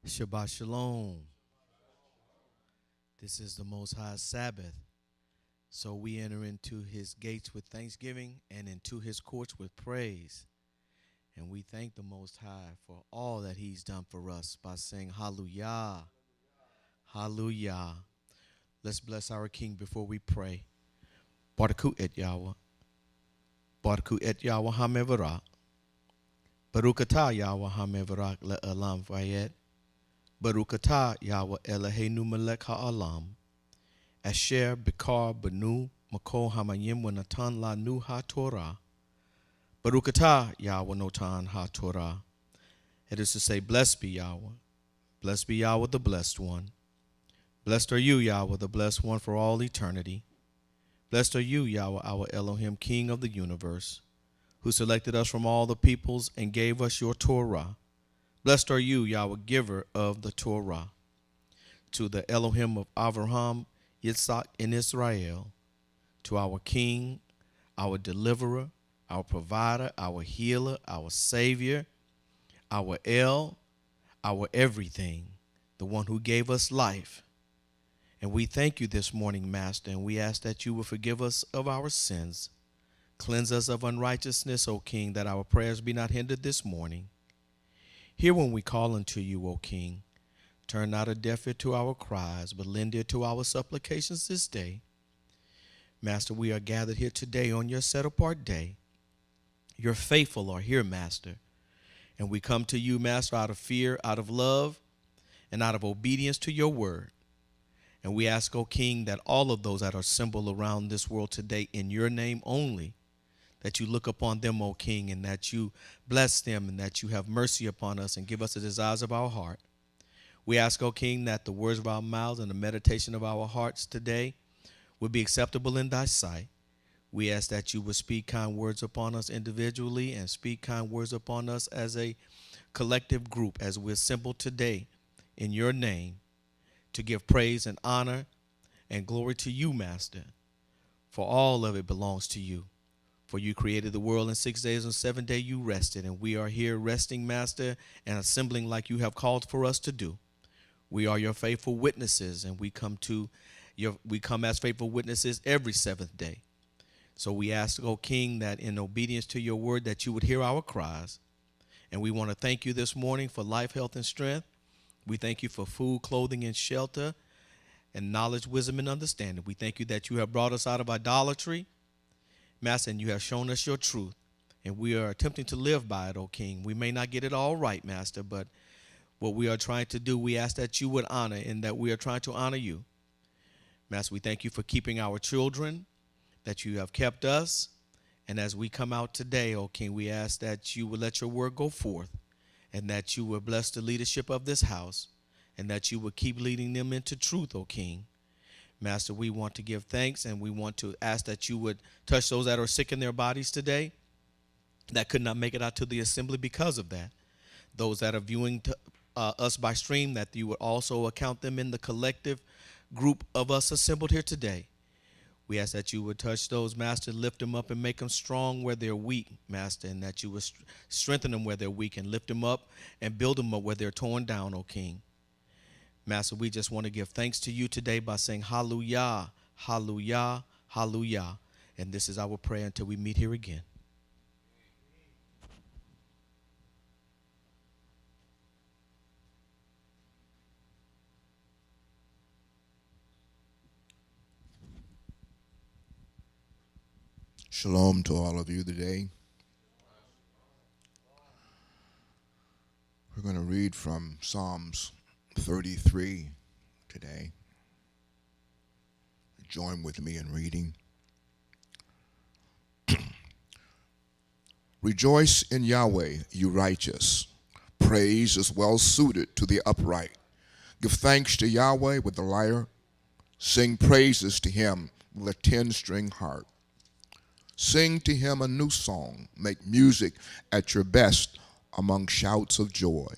Shabbat Shalom. This is the Most High Sabbath. So we enter into his gates with thanksgiving and into his courts with praise. And we thank the Most High for all that he's done for us by saying hallelujah, hallelujah. Let's bless our King before we pray. Baruch et Yahweh. Baruch et Yahweh HaMevorach. Baruch atah Yahweh HaMevorach le'elam vayet. Baruch atah Yahweh Eloheinu melech ha'olam. Asher bikar benu makol hamayim v'natan lanu ha'torah. Baruch atah Yahweh notan ha'torah. It is to say, blessed be Yahweh. Blessed be Yahweh, the blessed one. Blessed are you, Yahweh, the blessed one for all eternity. Blessed are you, Yahweh, our Elohim, King of the universe, who selected us from all the peoples and gave us your Torah. Blessed are you, Yahweh, giver of the Torah. To the Elohim of Abraham, Yitzhak, and Israel, to our King, our deliverer, our provider, our healer, our savior, our El, our everything, the one who gave us life. And we thank you this morning, Master, and we ask that you will forgive us of our sins. Cleanse us of unrighteousness, O King, that our prayers be not hindered this morning. Hear when we call unto you, O King. Turn not a deaf ear to our cries, but lend ear to our supplications this day. Master, we are gathered here today on your set-apart day. Your faithful are here, Master. And we come to you, Master, out of fear, out of love, and out of obedience to your word. And we ask, O King, that all of those that are assembled around this world today in your name only, that you look upon them, O King, and that you bless them and that you have mercy upon us and give us the desires of our heart. We ask, O King, that the words of our mouths and the meditation of our hearts today would be acceptable in thy sight. We ask that you would speak kind words upon us individually and speak kind words upon us as a collective group as we assemble today in your name to give praise and honor and glory to you, Master, for all of it belongs to you. For you created the world in 6 days, and 7 days you rested, and we are here resting, Master, and assembling like you have called for us to do. We are your faithful witnesses, and we come as faithful witnesses every seventh day. So we ask, O King, that in obedience to your word that you would hear our cries. And we want to thank you this morning for life, health, and strength. We thank you for food, clothing, and shelter, and knowledge, wisdom, and understanding. We thank you that you have brought us out of idolatry, Master, and you have shown us your truth. And we are attempting to live by it, O King. We may not get it all right, Master, but what we are trying to do, we ask that you would honor and that we are trying to honor you. Master, we thank you for keeping our children, that you have kept us. And as we come out today, O King, we ask that you would let your word go forth and that you would bless the leadership of this house and that you would keep leading them into truth, O King. Master, we want to give thanks and we want to ask that you would touch those that are sick in their bodies today that could not make it out to the assembly because of that. Those that are viewing us by stream, that you would also account them in the collective group of us assembled here today. We ask that you would touch those, Master, lift them up and make them strong where they're weak, Master, and that you would strengthen them where they're weak and lift them up and build them up where they're torn down, O King. Master, we just want to give thanks to you today by saying hallelujah, hallelujah, hallelujah. And this is our prayer until we meet here again. Shalom to all of you today. We're going to read from Psalms 33 today. Join with me in reading. Rejoice in Yahweh, you righteous. Praise is well suited to the upright. Give thanks to Yahweh with the lyre. Sing praises to him with a 10-string harp. Sing to him a new song. Make music at your best among shouts of joy.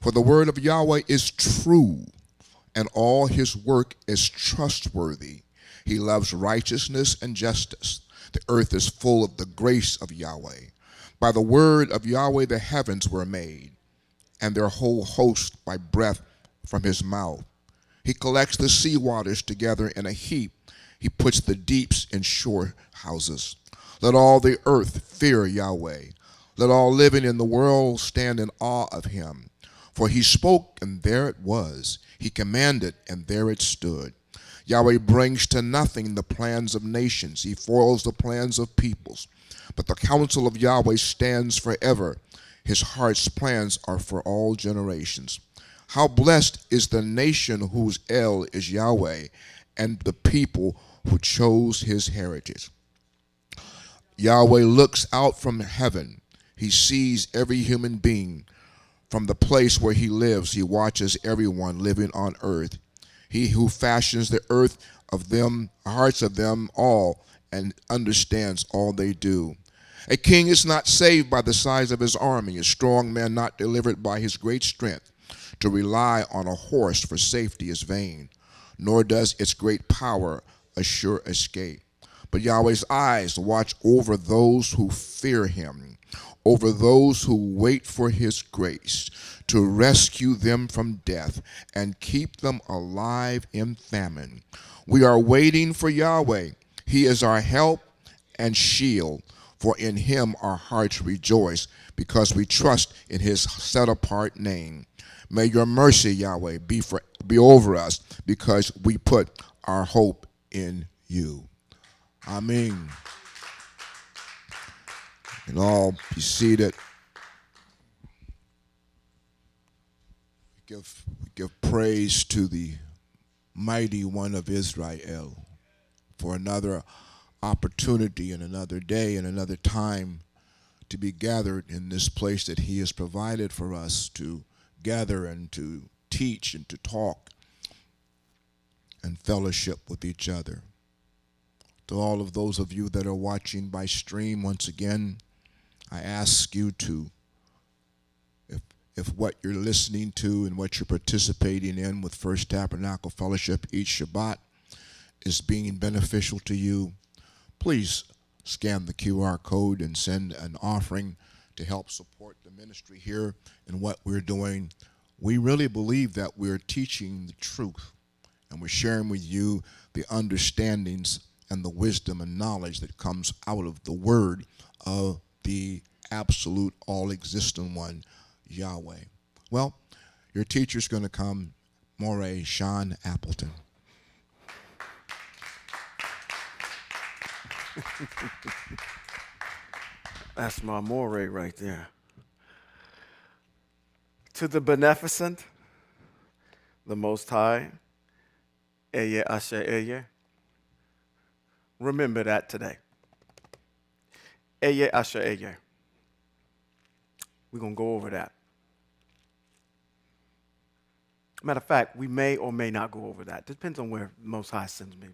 For the word of Yahweh is true, and all his work is trustworthy. He loves righteousness and justice. The earth is full of the grace of Yahweh. By the word of Yahweh the heavens were made, and their whole host by breath from his mouth. He collects the sea waters together in a heap. He puts the deeps in shore houses. Let all the earth fear Yahweh. Let all living in the world stand in awe of him. For he spoke, and there it was. He commanded, and there it stood. Yahweh brings to nothing the plans of nations. He foils the plans of peoples. But the counsel of Yahweh stands forever. His heart's plans are for all generations. How blessed is the nation whose El is Yahweh, and the people who chose his heritage. Yahweh looks out from heaven. He sees every human being. From the place where he lives, he watches everyone living on earth. He who fashions the earth of them, hearts of them all, and understands all they do. A king is not saved by the size of his army, a strong man not delivered by his great strength. To rely on a horse for safety is vain, nor does its great power assure escape. But Yahweh's eyes watch over those who fear him, over those who wait for his grace, to rescue them from death and keep them alive in famine. We are waiting for Yahweh. He is our help and shield, for in him our hearts rejoice, because we trust in his set-apart name. May your mercy, Yahweh, be over us, because we put our hope in you. Amen. And all be seated. We give praise to the mighty one of Israel for another opportunity and another day and another time to be gathered in this place that he has provided for us to gather and to teach and to talk and fellowship with each other. To all of those of you that are watching by stream, once again, I ask you to, if what you're listening to and what you're participating in with First Tabernacle Fellowship each Shabbat is being beneficial to you, please scan the QR code and send an offering to help support the ministry here and what we're doing. We really believe that we're teaching the truth, and we're sharing with you the understandings and the wisdom and knowledge that comes out of the word of the absolute all-existent one, Yahweh. Well, your teacher's going to come, Moray Sean Appleton. That's my moray right there. To the beneficent, the Most High, Eye Asher Eye. Remember that today. Eye Asher Eye. We're going to go over that. Matter of fact, we may or may not go over that. Depends on where Most High sends me.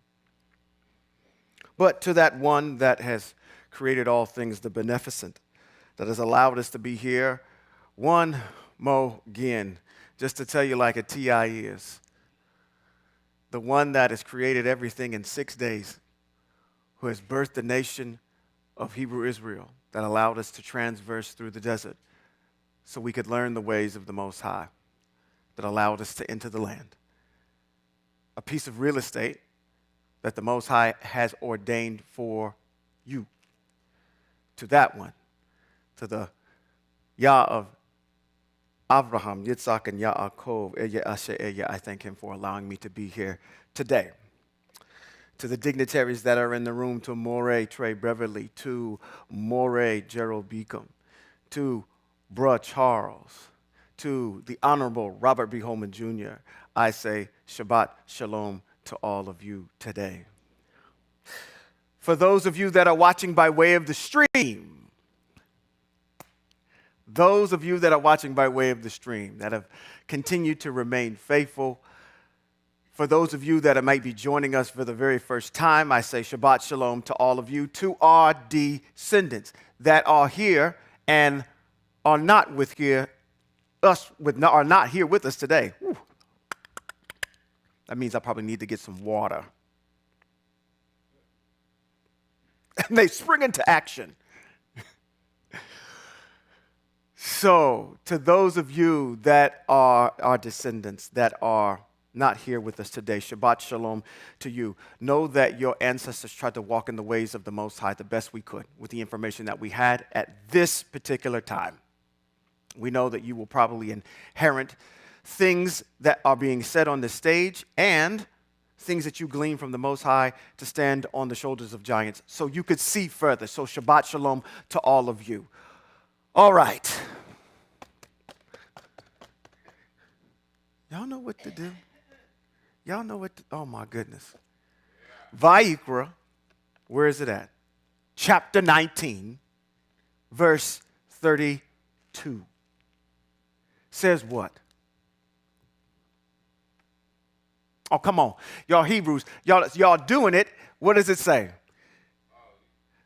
But to that one that has created all things, the beneficent, that has allowed us to be here, one mo again, just to tell you like a T.I. is, the one that has created everything in 6 days, who has birthed the nation of Hebrew Israel, that allowed us to transverse through the desert so we could learn the ways of the Most High, that allowed us to enter the land. A piece of real estate that the Most High has ordained for you. To that one, to the Yah of Abraham, Yitzhak, and Yaakov, Eye Asher Eye, I thank him for allowing me to be here today. To the dignitaries that are in the room, to Moray Trey Beverly, to Moray Gerald Beacom, to Bruh Charles, to the Honorable Robert B. Holman Jr., I say Shabbat Shalom to all of you today. For those of you that are watching by way of the stream, those of you that are watching by way of the stream, that have continued to remain faithful, for those of you that might be joining us for the very first time, I say Shabbat Shalom to all of you, to our descendants that are here and are not here with us today. Whew. That means I probably need to get some water. And they spring into action. So, to those of you that are our descendants that are not here with us today, Shabbat Shalom to you. Know that your ancestors tried to walk in the ways of the Most High the best we could with the information that we had at this particular time. We know that you will probably inherit things that are being said on the stage and things that you glean from the Most High to stand on the shoulders of giants so you could see further. So Shabbat Shalom to all of you. All right. Y'all know what to do. Y'all know what to, oh my goodness. Vayikra, where is it at? Chapter 19, verse 32. Says what? Oh, come on. Y'all Hebrews, y'all doing it. What does it say?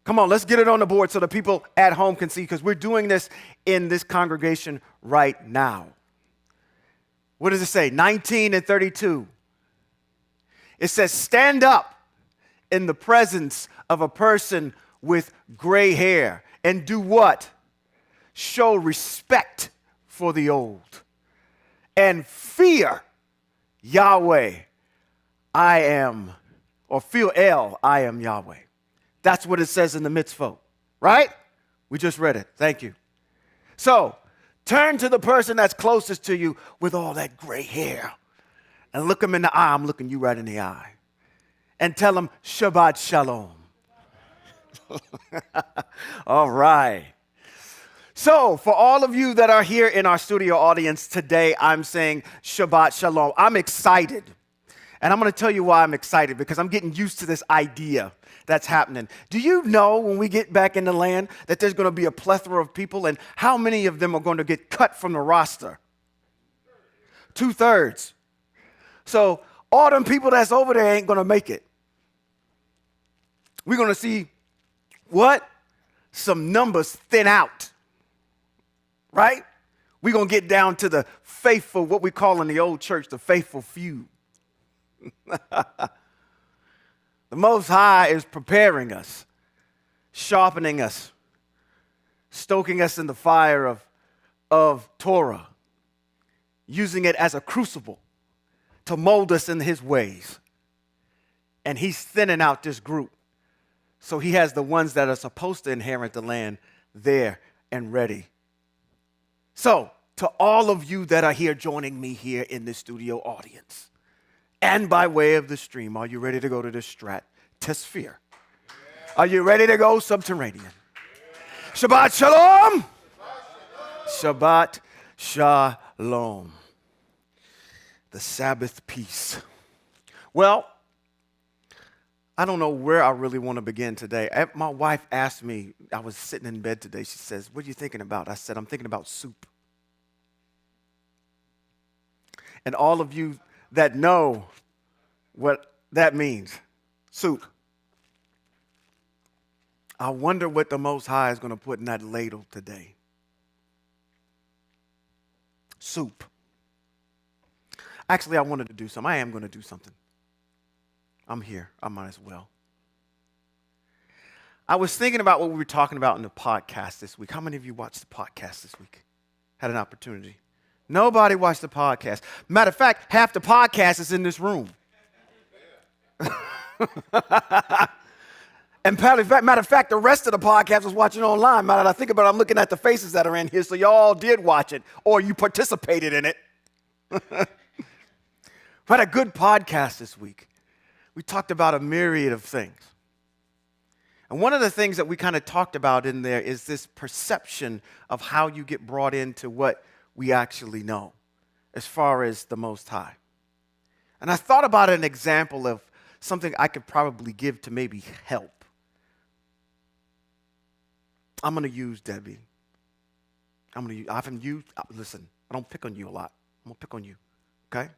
Come on, let's get it on the board so the people at home can see, because we're doing this in this congregation right now. What does it say? 19 and 32. It says, stand up in the presence of a person with gray hair and do what? Show respect for the old and fear Yahweh. I am, or feel El, I am Yahweh. That's what it says in the mitzvot, right? We just read it. Thank you. So, turn to the person that's closest to you with all that gray hair and look him in the eye. I'm looking you right in the eye. And tell him, Shabbat Shalom. All right. So, for all of you that are here in our studio audience today, I'm saying Shabbat Shalom. I'm excited. And I'm going to tell you why I'm excited, because I'm getting used to this idea that's happening. Do you know when we get back in the land that there's going to be a plethora of people, and how many of them are going to get cut from the roster? 2/3. So all them people that's over there ain't going to make it. We're going to see what? Some numbers thin out. Right? We're going to get down to the faithful, what we call in the old church, the faithful few. The Most High is preparing us, sharpening us, stoking us in the fire of Torah, using it as a crucible to mold us in his ways. And he's thinning out this group. So he has the ones that are supposed to inherit the land there and ready. So, to all of you that are here joining me here in the studio audience, and by way of the stream, are you ready to go to the stratosphere? Are you ready to go subterranean? Shabbat Shalom! Shabbat Shalom. The Sabbath peace. Well, I don't know where I really want to begin today. My wife asked me, I was sitting in bed today, she says, what are you thinking about? I said, I'm thinking about soup. And all of you that know what that means, soup. I wonder what the Most High is going to put in that ladle today. Soup. Actually, I wanted to do something. I am going to do something. I'm here. I might as well. I was thinking about what we were talking about in the podcast this week. How many of you watched the podcast this week? Had an opportunity? Nobody watched the podcast. Matter of fact, half the podcast is in this room. And matter of fact, the rest of the podcast was watching online. Now that I think about it, I'm looking at the faces that are in here, so y'all did watch it, or you participated in it. We had a good podcast this week. We talked about a myriad of things. And one of the things that we kind of talked about in there is this perception of how you get brought into what we actually know as far as the Most High. And I thought about an example of something I could probably give to maybe help. I'm going to use Debbie. Listen, I don't pick on you a lot. I'm going to pick on you, okay?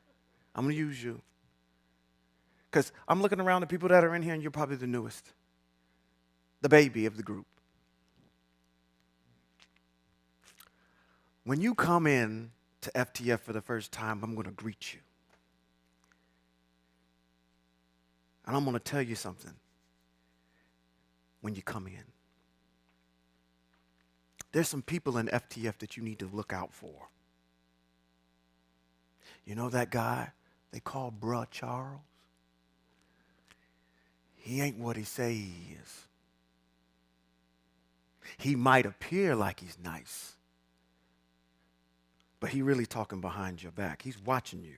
I'm going to use you. Because I'm looking around the people that are in here, and you're probably the newest, the baby of the group. When you come in to FTF for the first time, I'm going to greet you. And I'm going to tell you something when you come in. There's some people in FTF that you need to look out for. You know that guy they call Bruh Charles? He ain't what he say he is. He might appear like he's nice, but he really talking behind your back. He's watching you.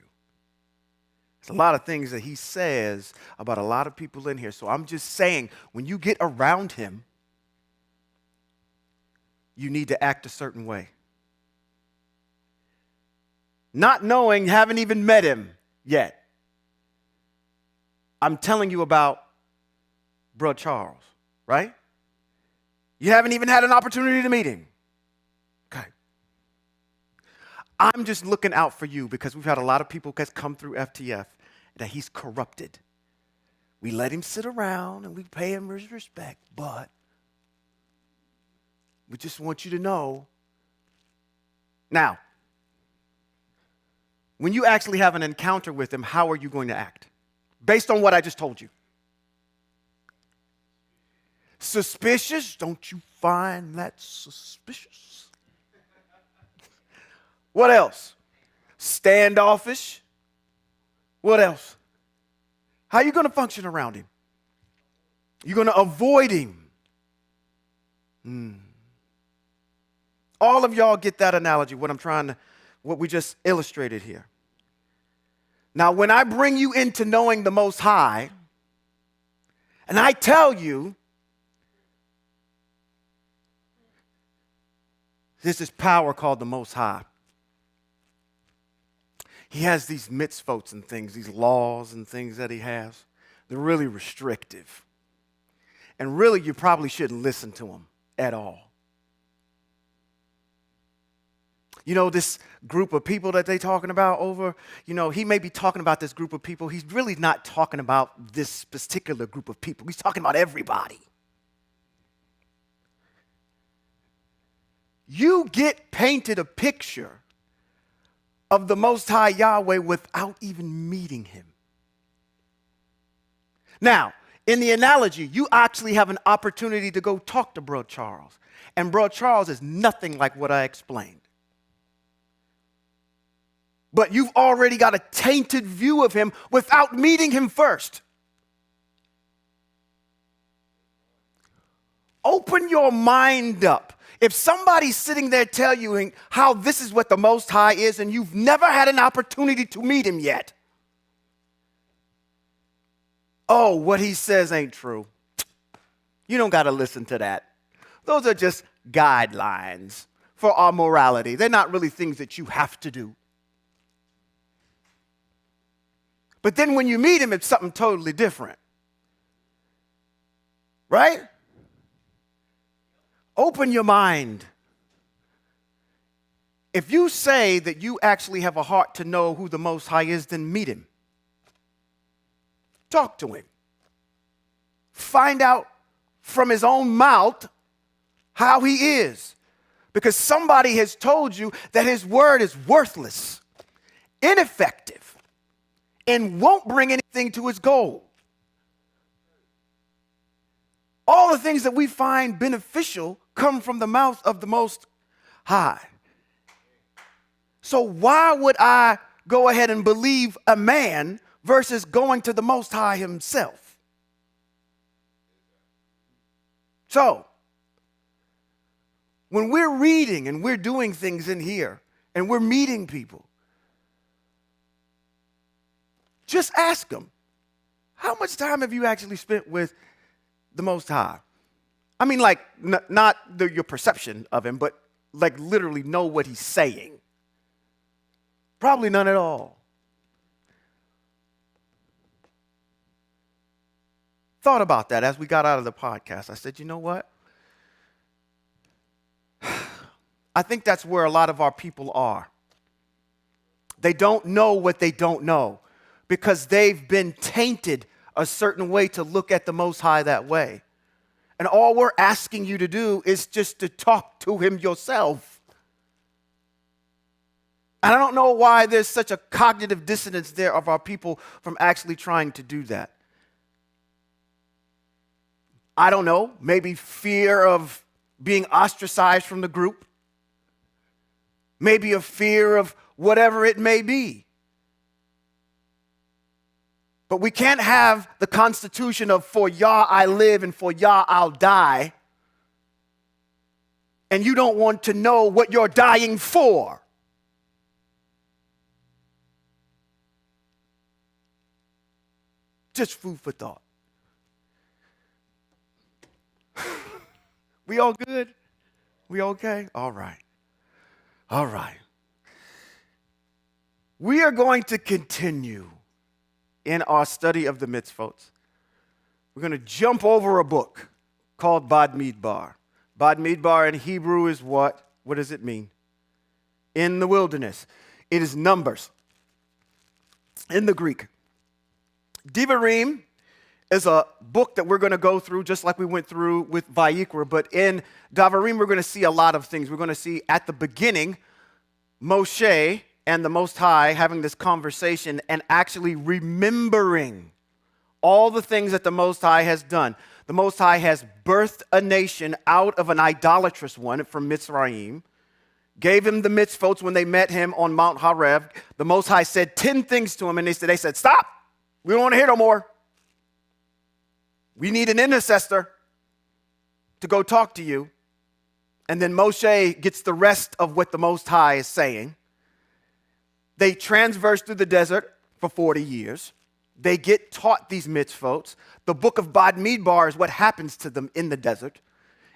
There's a lot of things that he says about a lot of people in here. So I'm just saying, when you get around him, you need to act a certain way. Not knowing, haven't even met him yet. I'm telling you about Bruh Charles, right? You haven't even had an opportunity to meet him. Okay. I'm just looking out for you because we've had a lot of people that's come through FTF that he's corrupted. We let him sit around and we pay him his respect, but we just want you to know. Now, when you actually have an encounter with him, how are you going to act? Based on what I just told you. Suspicious? Don't you find that suspicious? What else? Standoffish? What else? How are you going to function around him? You're going to avoid him. All of y'all get that analogy, what we just illustrated here. Now, when I bring you into knowing the Most High, and I tell you, there's this power called the Most High. He has these mitzvot and things, these laws and things that he has. They're really restrictive. And really, you probably shouldn't listen to them at all. You know, this group of people that they're talking about over, he may be talking about this group of people. He's really not talking about this particular group of people. He's talking about everybody. You get painted a picture of the Most High Yahweh without even meeting him. Now, in the analogy, you actually have an opportunity to go talk to Bro Charles. And Bro Charles is nothing like what I explained. But you've already got a tainted view of him without meeting him first. Open your mind up. If somebody's sitting there telling you how this is what the Most High is and you've never had an opportunity to meet him yet, oh, what he says ain't true. You don't got to listen to that. Those are just guidelines for our morality. They're not really things that you have to do. But then when you meet him, it's something totally different. Right? Open your mind. If you say that you actually have a heart to know who the Most High is, then meet him. Talk to him. Find out from his own mouth how he is. Because somebody has told you that his word is worthless, ineffective, and won't bring anything to his goal. All the things that we find beneficial come from the mouth of the Most High. So why would I go ahead and believe a man versus going to the Most High himself? So, when we're reading and we're doing things in here and we're meeting people, just ask them, how much time have you actually spent with the Most High? I mean, like, not your perception of him, but like literally know what he's saying. Probably none at all. Thought about that as we got out of the podcast. I said, you know what? I think that's where a lot of our people are. They don't know what they don't know because they've been tainted a certain way to look at the Most High that way. And all we're asking you to do is just to talk to him yourself. And I don't know why there's such a cognitive dissonance there of our people from actually trying to do that. I don't know, maybe fear of being ostracized from the group, maybe a fear of whatever it may be. But we can't have the constitution of for Yah I live and for Yah I'll die, and you don't want to know what you're dying for. Just food for thought. We all good? We okay? All right. All right. We are going to continue in our study of the mitzvot. We're going to jump over a book called Bad Midbar. Bad Midbar in Hebrew is what? What does it mean? In the wilderness. It is Numbers in the Greek. Devarim is a book that we're going to go through just like we went through with Vayikra, but in Devarim we're going to see a lot of things. We're going to see at the beginning Moshe and the Most High having this conversation and actually remembering all the things that the Most High has done. The Most High has birthed a nation out of an idolatrous one from Mitzrayim, gave him the mitzvot when they met him on Mount Horeb. The Most High said 10 things to him, and they said, stop. We don't want to hear no more. We need an intercessor to go talk to you. And then Moshe gets the rest of what the Most High is saying. They transverse through the desert for 40 years. They get taught these mitzvot. The book of Bad Midbar is what happens to them in the desert.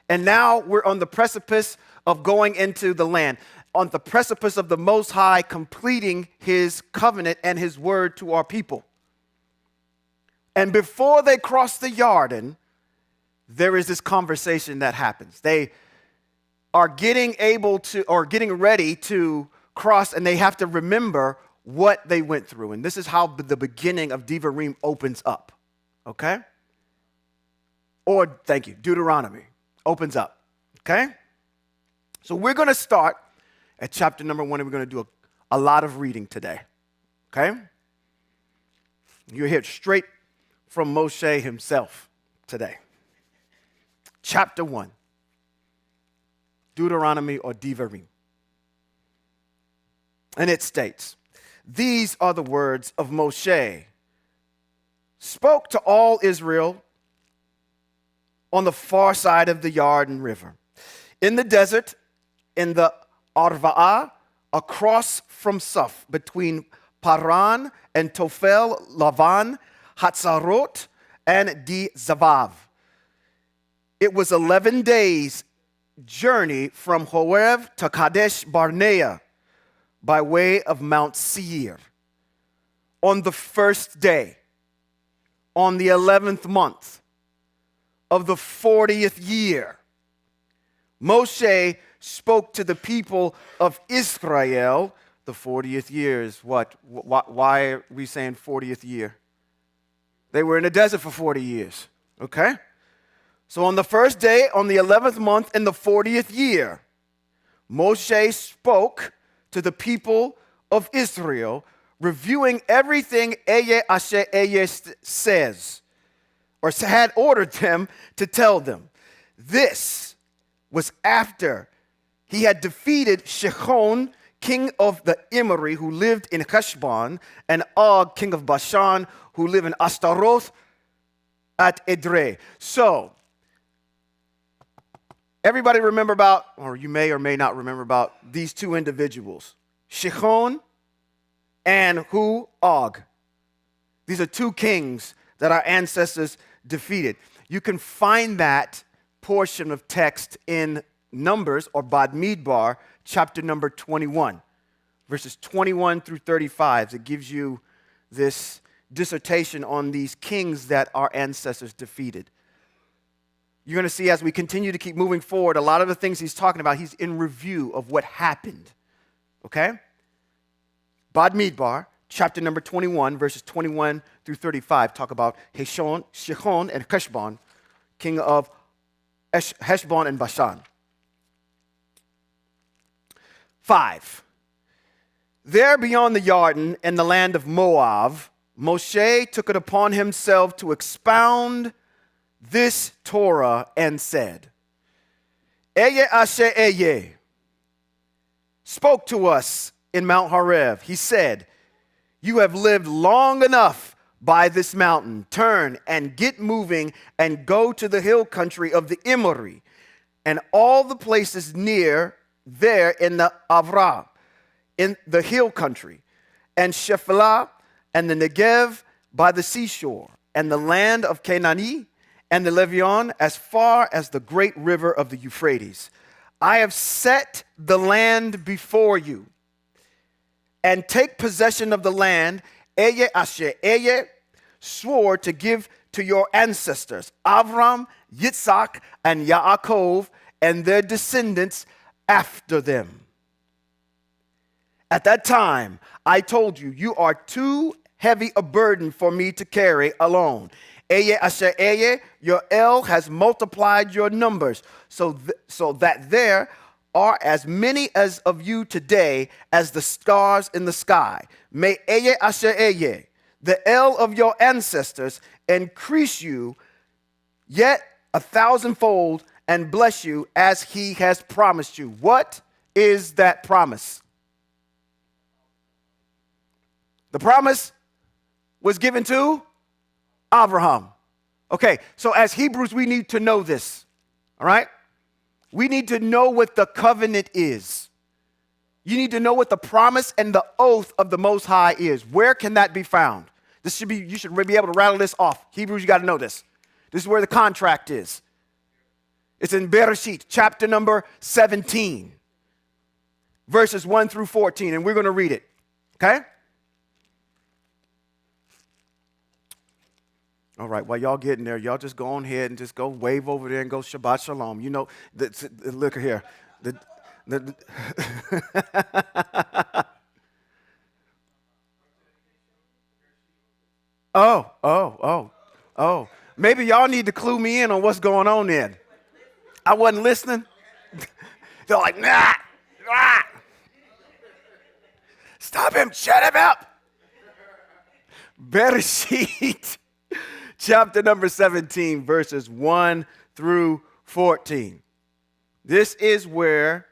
And now we're on the precipice of going into the land, on the precipice of the Most High completing his covenant and his word to our people. And before they cross the Jordan, there is this conversation that happens. They are getting ready to cross, and they have to remember what they went through. And this is how the beginning of Devarim opens up. Okay? Or, thank you, Deuteronomy opens up. Okay? So we're going to start at chapter number 1, and we're going to do a lot of reading today. Okay? You're here straight from Moshe himself today. Chapter 1. Deuteronomy or Devarim. And it states, these are the words of Moshe, spoke to all Israel on the far side of the Jordan River, in the desert, in the Arva'ah, across from Suf, between Paran and Tophel, Lavan, Hatzarot, and Di Zavav. It was 11 days' journey from Horeb to Kadesh Barnea by way of Mount Seir. On the first day, on the 11th month of the 40th year, Moshe spoke to the people of Israel. The 40th year is what? Why are we saying 40th year? They were in the desert for 40 years, okay? So on the first day, on the 11th month, in the 40th year, Moshe spoke to the people of Israel, reviewing everything Eye Asher Eye says, or had ordered them to tell them. This was after he had defeated Shechon, king of the Emori, who lived in Heshbon, and Og, king of Bashan, who lived in Ashtaroth at Edrei. So, everybody remember about, or you may or may not remember about these two individuals, Shechon and who? Og. These are two kings that our ancestors defeated. You can find that portion of text in Numbers or Bad Midbar, chapter number 21, verses 21 through 35. It gives you this dissertation on these kings that our ancestors defeated. You're going to see as we continue to keep moving forward, a lot of the things he's talking about, he's in review of what happened. Okay? Bad Midbar, chapter number 21, verses 21 through 35, talk about Shechon and Heshbon, king of Heshbon and Bashan. 5. There beyond the Jordan in the land of Moab, Moshe took it upon himself to expound this Torah and said, Eye Asher Eye spoke to us in Mount Horeb. He said, you have lived long enough by this mountain. Turn and get moving and go to the hill country of the Emori and all the places near there in the Avra, in the hill country, and Shephelah and the Negev by the seashore, and the land of Canaani and the Lebanon as far as the great river of the Euphrates. I have set the land before you, and take possession of the land Eye Asher Eye swore to give to your ancestors, Avram, Yitzhak, and Yaakov, and their descendants after them. At that time, I told you, you are too heavy a burden for me to carry alone. Eye Asher Eye, your El has multiplied your numbers, so that there are as many as of you today as the stars in the sky. May Eye Asher Eye, the El of your ancestors, increase you yet 1,000-fold and bless you as he has promised you. What is that promise? The promise was given to Abraham. Okay, so as Hebrews, we need to know this, all right? We need to know what the covenant is. You need to know what the promise and the oath of the Most High is. Where can that be found? You should be able to rattle this off. Hebrews, you got to know this. This is where the contract is. It's in Bereshit, chapter number 17, verses 1 through 14, and we're going to read it, okay? All right, while y'all getting there, y'all just go on ahead and just go wave over there and go Shabbat Shalom. You know, look here. Oh. Maybe y'all need to clue me in on what's going on then. I wasn't listening. They're like, nah. Stop him, shut him up. Bereshit. Chapter number 17, verses 1 through 14. This is where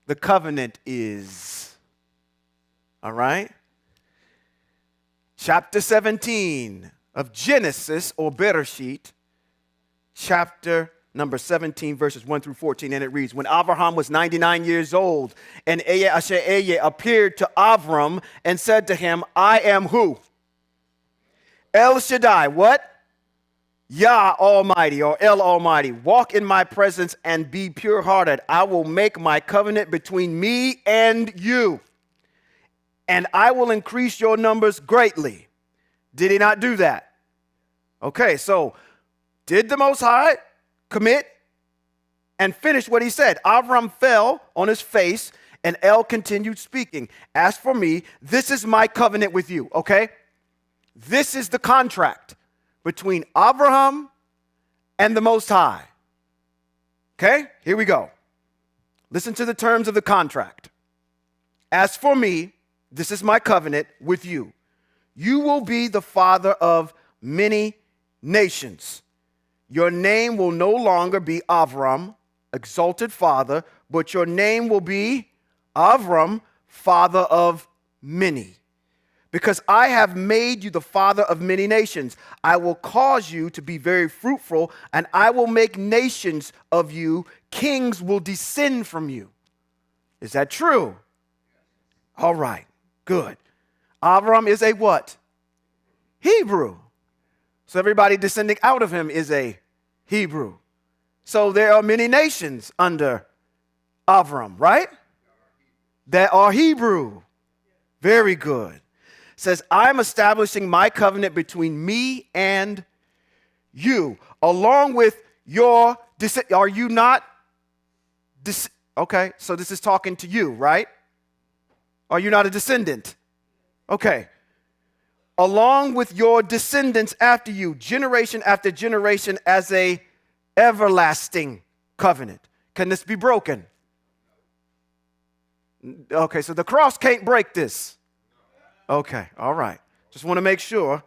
the covenant is. All right? Chapter 17 of Genesis, or Bereshit, chapter number 17, verses 1 through 14, and it reads, when Abraham was 99 years old, and Eye Asher Eye appeared to Avram and said to him, I am who? El Shaddai, what? Yah Almighty, or El Almighty, walk in my presence and be pure-hearted. I will make my covenant between me and you, and I will increase your numbers greatly. Did he not do that? Okay, so did the Most High commit and finish what he said? Avram fell on his face, and El continued speaking. As for me, this is my covenant with you, okay? This is the contract between Abraham and the Most High. Okay, here we go. Listen to the terms of the contract. As for me, this is my covenant with you. You will be the father of many nations. Your name will no longer be Avram, exalted father, but your name will be Avram, father of many. Because I have made you the father of many nations. I will cause you to be very fruitful, and I will make nations of you. Kings will descend from you. Is that true? All right, good. Avram is a what? Hebrew. So everybody descending out of him is a Hebrew. So there are many nations under Avram, right? That are Hebrew. Very good. Says, I'm establishing my covenant between me and you, along with your descendants. Are you not? Okay, so this is talking to you, right? Are you not a descendant? Okay. Along with your descendants after you, generation after generation, as a everlasting covenant. Can this be broken? Okay, so the cross can't break this. Okay, all right. Just want to make sure.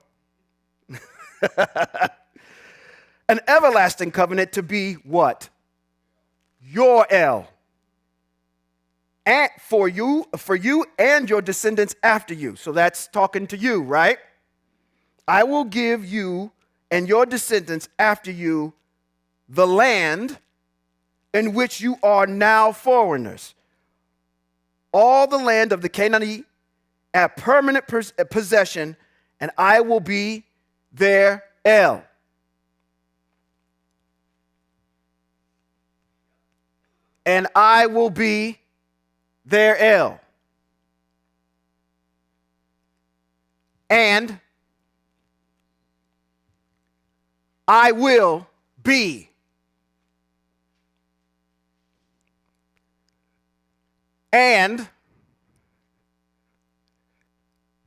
An everlasting covenant to be what? your El. And for you and your descendants after you. So that's talking to you, right? I will give you and your descendants after you the land in which you are now foreigners. All the land of the Canaanite at permanent possession, and I will be their El. And I will be their El. And I will be. And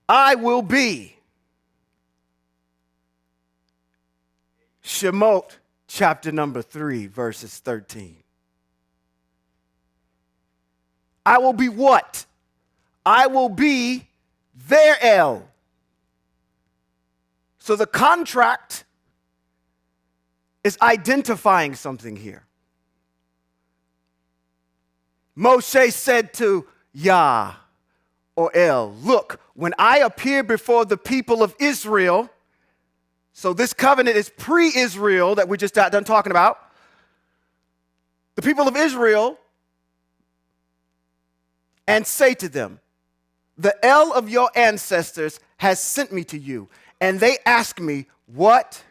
I will be. Shemot chapter number 3, verses 13. I will be what? I will be their El. So the contract is identifying something here. Moshe said to Yah or El, look, when I appear before the people of Israel, so this covenant is pre-Israel that we just got done talking about. The people of Israel, and say to them, the El of your ancestors has sent me to you, and they ask me, what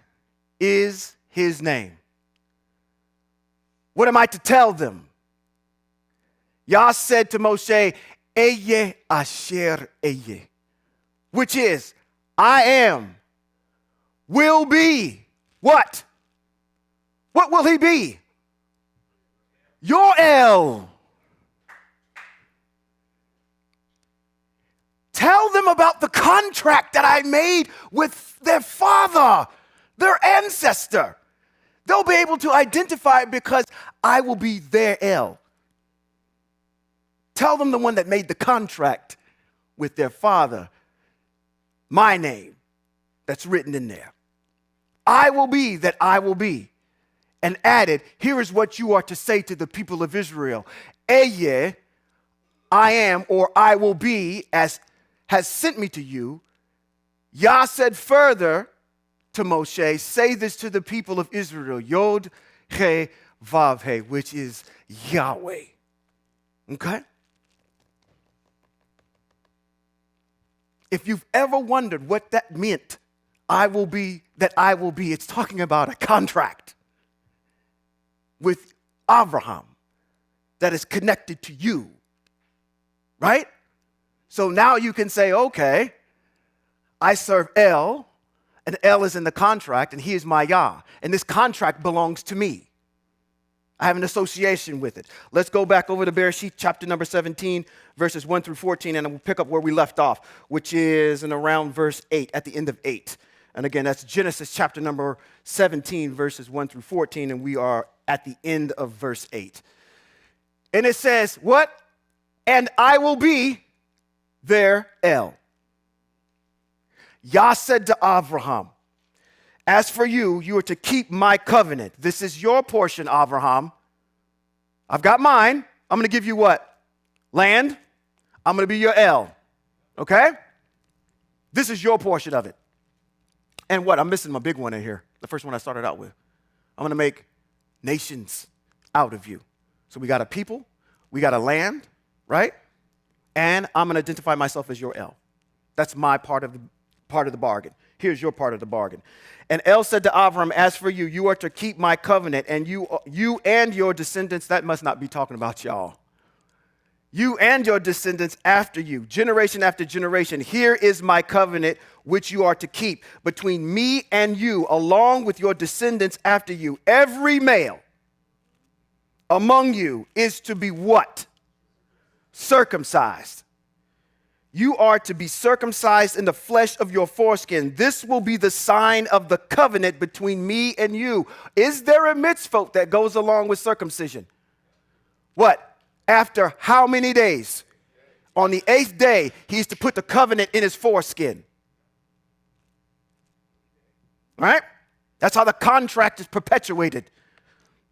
is his name? What am I to tell them? Yah said to Moshe, Eye Asher Eye, which is, I am, will be. What? What will he be? Your El. Tell them about the contract that I made with their father, their ancestor. They'll be able to identify it because I will be their El. Tell them the one that made the contract with their father, my name that's written in there. I will be that I will be. And added, here is what you are to say to the people of Israel. Eye, I am or I will be as has sent me to you. Yah said further to Moshe, say this to the people of Israel, Yod He Vav He, which is Yahweh. Okay? If you've ever wondered what that meant, I will be that I will be, it's talking about a contract with Abraham that is connected to you, right? So now you can say, okay, I serve El, and El is in the contract, and he is my Yah, and this contract belongs to me. I have an association with it. Let's go back over to Bereshit chapter number 17, verses 1 through 14, and we'll pick up where we left off, which is in around verse 8, at the end of 8. And again, that's Genesis chapter number 17, verses 1 through 14, and we are at the end of verse 8. And it says, what? And I will be their El. Yah said to Abraham, as for you, you are to keep my covenant. This is your portion, Abraham. I've got mine. I'm going to give you what? Land. I'm going to be your El. Okay? This is your portion of it. And what? I'm missing my big one in here. The first one I started out with. I'm going to make nations out of you. So we got a people. We got a land, right? And I'm going to identify myself as your El. That's my part of the bargain. Here's your part of the bargain. And El said to Avram, as for you, you are to keep my covenant, and you and your descendants, that must not be talking about y'all. You and your descendants after you, generation after generation, here is my covenant which you are to keep between me and you, along with your descendants after you. Every male among you is to be what? Circumcised. You are to be circumcised in the flesh of your foreskin. This will be the sign of the covenant between me and you. Is there a mitzvot that goes along with circumcision? What? After how many days? On the 8th day, he's to put the covenant in his foreskin. Right? That's how the contract is perpetuated.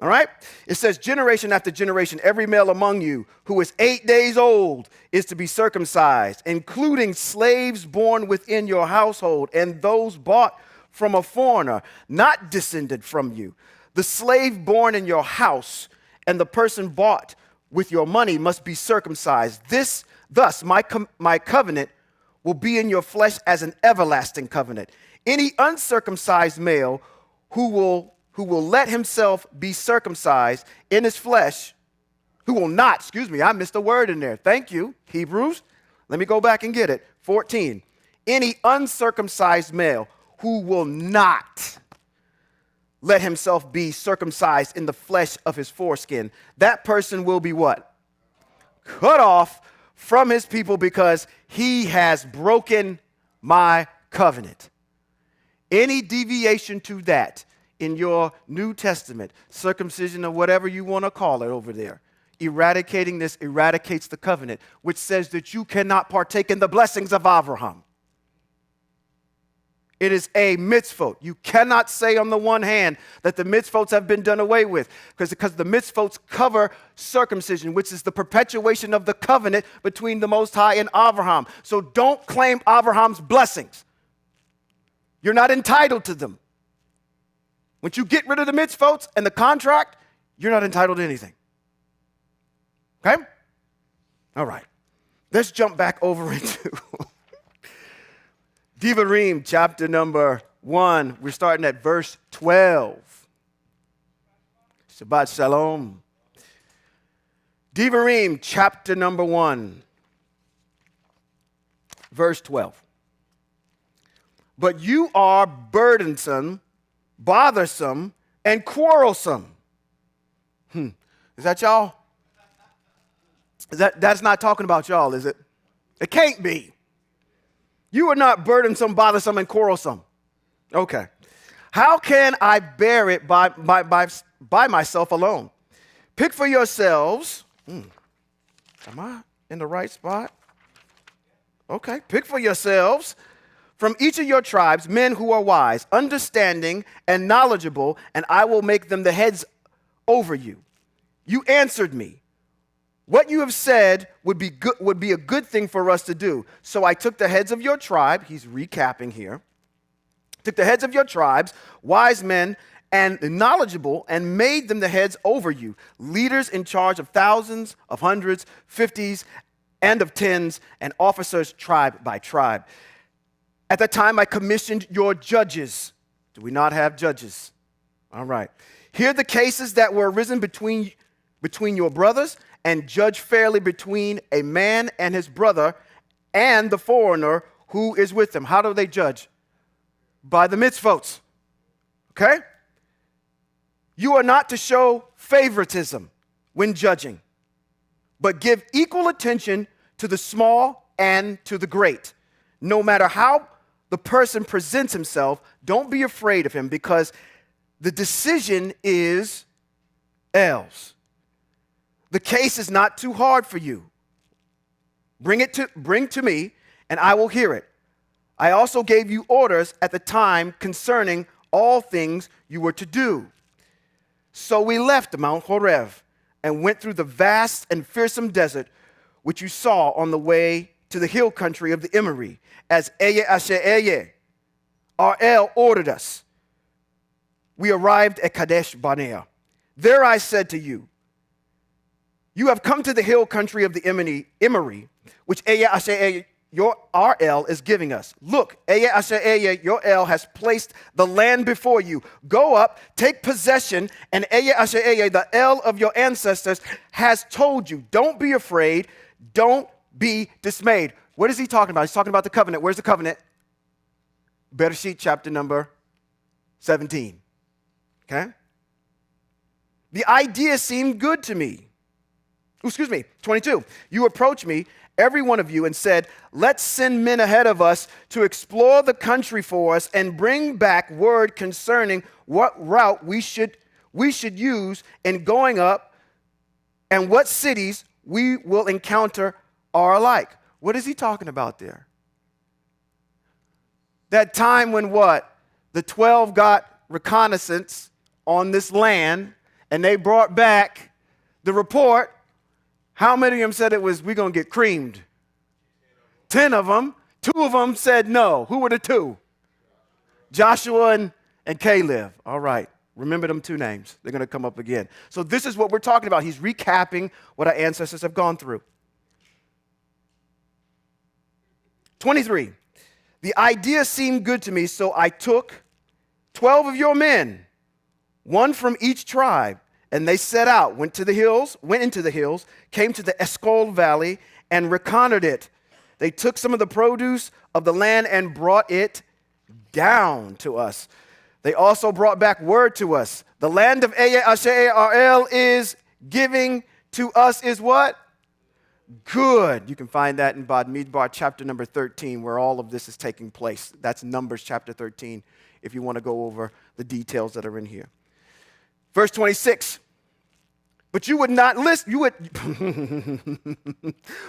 All right? It says, generation after generation, every male among you who is 8 days old is to be circumcised, including slaves born within your household and those bought from a foreigner, not descended from you. The slave born in your house and the person bought with your money must be circumcised. Thus, my covenant will be in your flesh as an everlasting covenant. Any uncircumcised male who will let himself be circumcised in his flesh, I missed a word in there. Thank you, Hebrews. Let me go back and get it. 14. Any uncircumcised male who will not let himself be circumcised in the flesh of his foreskin, that person will be what? Cut off from his people because he has broken my covenant. Any deviation to that in your New Testament, circumcision or whatever you want to call it over there, eradicating this eradicates the covenant, which says that you cannot partake in the blessings of Abraham. It is a mitzvot. You cannot say on the one hand that the mitzvots have been done away with because the mitzvots cover circumcision, which is the perpetuation of the covenant between the Most High and Abraham. So don't claim Abraham's blessings. You're not entitled to them. Once you get rid of the mitzvots and the contract, you're not entitled to anything. Okay? All right. Let's jump back over into Varim, chapter number 1. We're starting at verse 12. Shabbat Shalom. Varim, chapter number 1, verse 12. But you are burdensome, bothersome, and quarrelsome. Is that y'all? That's not talking about y'all, is it? It can't be. You are not burdensome, bothersome, and quarrelsome. Okay. How can I bear it by myself alone? Pick for yourselves. Am I in the right spot? Okay. Pick for yourselves from each of your tribes men who are wise, understanding, and knowledgeable, and I will make them the heads over you. You answered me. What you have said would be a good thing for us to do. So I took the heads of your tribe, he's recapping here, took the heads of your tribes, wise men and knowledgeable, and made them the heads over you, leaders in charge of thousands, of hundreds, fifties, and of tens, and officers tribe by tribe. At the time I commissioned your judges. Do we not have judges? All right. Hear the cases that were arisen between your brothers, and judge fairly between a man and his brother and the foreigner who is with them. How do they judge? By the mitzvots. Okay? You are not to show favoritism when judging, but give equal attention to the small and to the great. No matter how the person presents himself, don't be afraid of him because the decision is L's. The case is not too hard for you. Bring to me, and I will hear it. I also gave you orders at the time concerning all things you were to do. So we left Mount Horeb and went through the vast and fearsome desert, which you saw on the way to the hill country of the Emori, as our El ordered us. We arrived at Kadesh Barnea. There I said to you, you have come to the hill country of the Emori, which your El is giving us. Look, your El has placed the land before you. Go up, take possession, and the El of your ancestors has told you. Don't be afraid. Don't be dismayed. What is he talking about? He's talking about the covenant. Where's the covenant? Bereshit chapter number 17. Okay? The idea seemed good to me. 22. You approached me, every one of you, and said, let's send men ahead of us to explore the country for us and bring back word concerning what route we should use in going up and what cities we will encounter are alike. What is he talking about there? That time when what? The 12 got reconnaissance on this land and they brought back the report, how many of them said we're going to get creamed? 10 of them. 2 of them said no. Who were the 2? Joshua and Caleb. All right. Remember them 2 names. They're going to come up again. So this is what we're talking about. He's recapping what our ancestors have gone through. 23. The idea seemed good to me, so I took 12 of your men, 1 from each tribe, and they set out, went into the hills, came to the Exile Valley, and reconnoitered it. They took some of the produce of the land and brought it down to us. They also brought back word to us. The land of Exile is giving to us is what? Good. You can find that in Bamidbar chapter number 13, where all of this is taking place. That's Numbers chapter 13, if you want to go over the details that are in here. Verse 26. But you would not listen.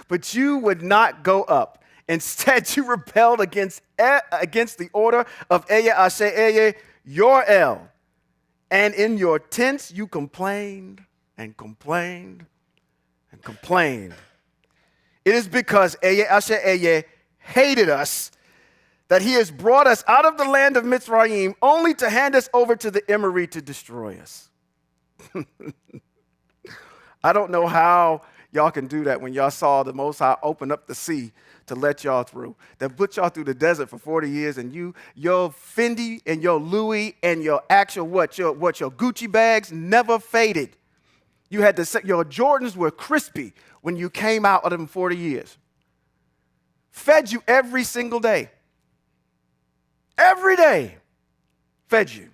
But you would not go up. Instead, you rebelled against the order of Exile, your El. And in your tents you complained and complained and complained. It is because Exile hated us that he has brought us out of the land of Mitzrayim only to hand us over to the Emori to destroy us. I don't know how y'all can do that when y'all saw the Most High open up the sea to let y'all through. That put y'all through the desert for 40 years, and your Fendi and your Louis and your actual your Gucci bags never faded. You had your Jordans were crispy when you came out of them 40 years. Fed you every single day. Every day fed you.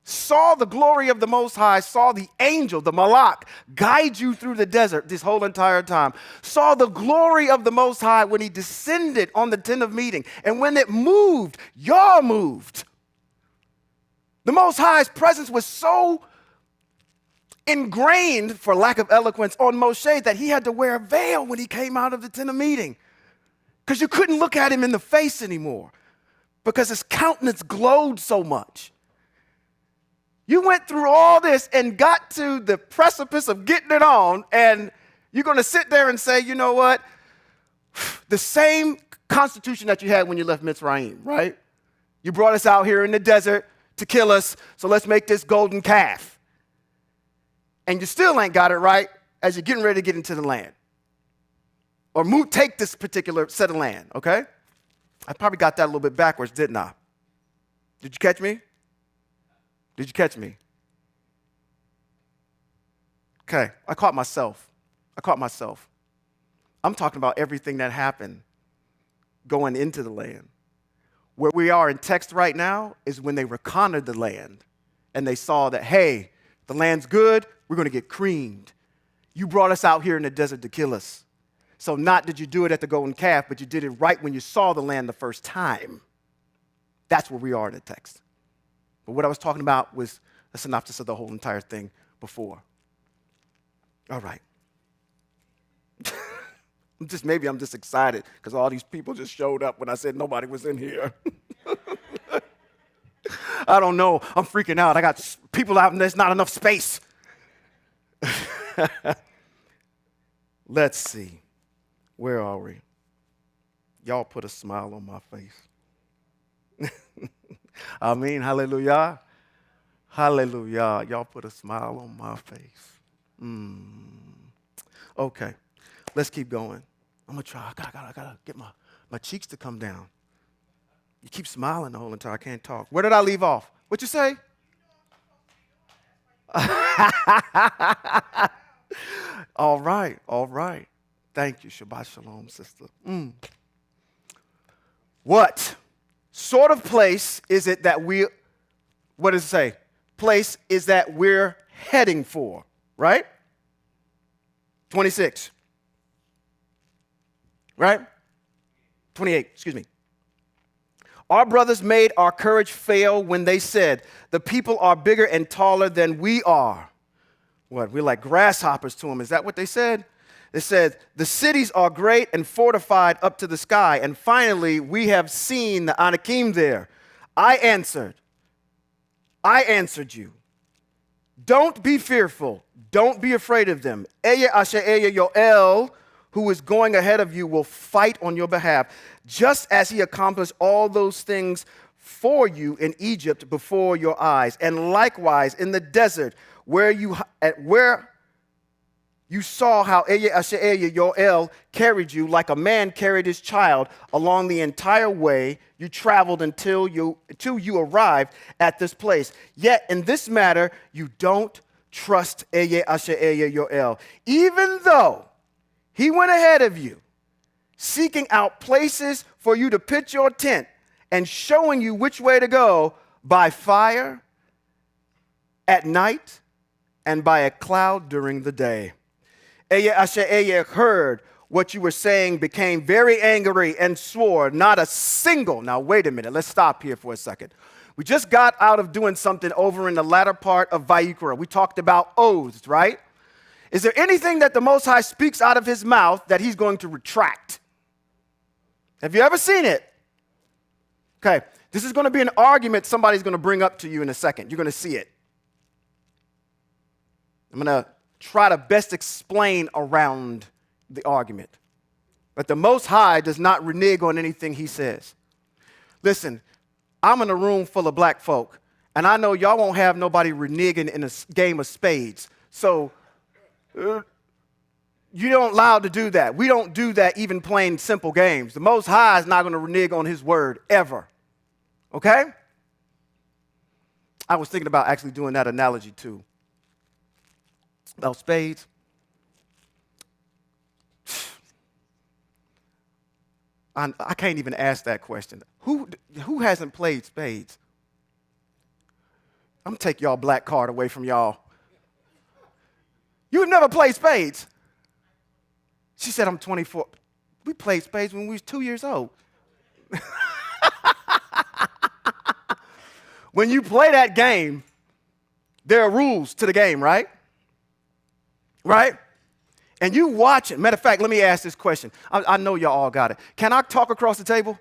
Saw the glory of the Most High, saw the angel, the Malak, guide you through the desert this whole entire time. Saw the glory of the Most High when he descended on the tent of meeting. And when it moved, y'all moved. The Most High's presence was so ingrained, for lack of eloquence, on Moshe that he had to wear a veil when he came out of the tent of meeting. Because you couldn't look at him in the face anymore because his countenance glowed so much. You went through all this and got to the precipice of getting it on, and you're going to sit there and say, you know what? The same constitution that you had when you left Mitzrayim, right? You brought us out here in the desert to kill us, so let's make this golden calf. And you still ain't got it right as you're getting ready to get into the land. Or take this particular set of land, okay? I probably got that a little bit backwards, didn't I? Did you catch me? Did you catch me? Okay, I caught myself. I'm talking about everything that happened going into the land. Where we are in text right now is when they reconnoitered the land and they saw that, hey, the land's good, we're going to get creamed. You brought us out here in the desert to kill us. So not did you do it at the golden calf, but you did it right when you saw the land the first time. That's where we are in the text. But what I was talking about was a synopsis of the whole entire thing before. All right. Maybe I'm just excited because all these people just showed up when I said nobody was in here. I don't know. I'm freaking out. I got people out and there's not enough space. Let's see. Where are we? Y'all put a smile on my face. I mean, hallelujah. Hallelujah. Y'all put a smile on my face. Okay. Let's keep going. I'm going to try. I gotta get my cheeks to come down. You keep smiling the whole entire. I can't talk. Where did I leave off? What you say? All right. Thank you. Shabbat shalom, sister. What sort of place is it that what does it say? Place is that we're heading for, right? 26. Right? 28, excuse me. Our brothers made our courage fail when they said, the people are bigger and taller than we are. What? We're like grasshoppers to them. Is that what they said? They said, the cities are great and fortified up to the sky. And finally, we have seen the Anakim there. I answered you. Don't be fearful. Don't be afraid of them. Eye asher eye Yoel, who is going ahead of you, will fight on your behalf, just as he accomplished all those things for you in Egypt before your eyes. And likewise in the desert, where you saw how Eye asher eye Yoel carried you like a man carried his child along the entire way you traveled until you arrived at this place. Yet in this matter, you don't trust Eye asher eye Yoel. Even though he went ahead of you, seeking out places for you to pitch your tent and showing you which way to go by fire at night and by a cloud during the day. Eye asher eye heard what you were saying, became very angry and swore, not a single. Now, wait a minute. Let's stop here for a second. We just got out of doing something over in the latter part of Vayikra. We talked about oaths, right? Is there anything that the Most High speaks out of his mouth that he's going to retract? Have you ever seen it? Okay, this is going to be an argument somebody's going to bring up to you in a second. You're going to see it. I'm going to try to best explain around the argument. But the Most High does not renege on anything he says. Listen, I'm in a room full of black folk, and I know y'all won't have nobody reneging in a game of spades. So you don't allow to do that. We don't do that even playing simple games. The Most High is not going to renege on his word ever. Okay? I was thinking about actually doing that analogy too. About spades. I can't even ask that question. Who hasn't played spades? I'm going to take y'all black card away from y'all. You've never played spades. She said, I'm 24. We played spades when we was 2 years old. When you play that game, there are rules to the game, right? Right? And you watch it. Matter of fact, let me ask this question. I know y'all all got it. Can I talk across the table?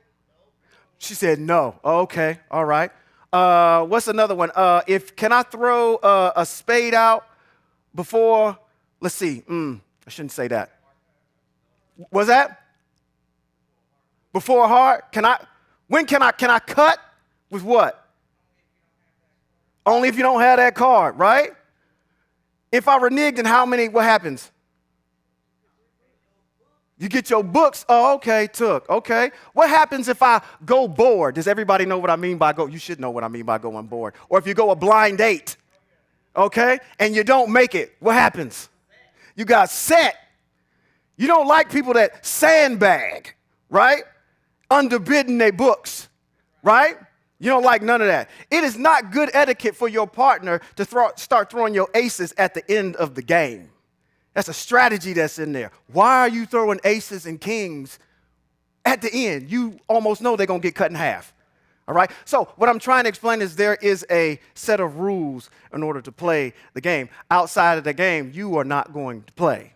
She said no. Okay, all right. What's another one? Can I throw a spade out before, let's see. I shouldn't say that. Was that? Before a heart? When can I cut? With what? Only if you don't have that card, right? If I reneged, then what happens? You get your books. Oh, okay, took. Okay. What happens if I go bored? Does everybody know what I mean by go? You should know what I mean by going bored. Or if you go a blind date, okay, and you don't make it, what happens? You got set. You don't like people that sandbag, right? Underbidding their books, right? You don't like none of that. It is not good etiquette for your partner to start throwing your aces at the end of the game. That's a strategy that's in there. Why are you throwing aces and kings at the end? You almost know they're going to get cut in half. All right? So what I'm trying to explain is there is a set of rules in order to play the game. Outside of the game, you are not going to play.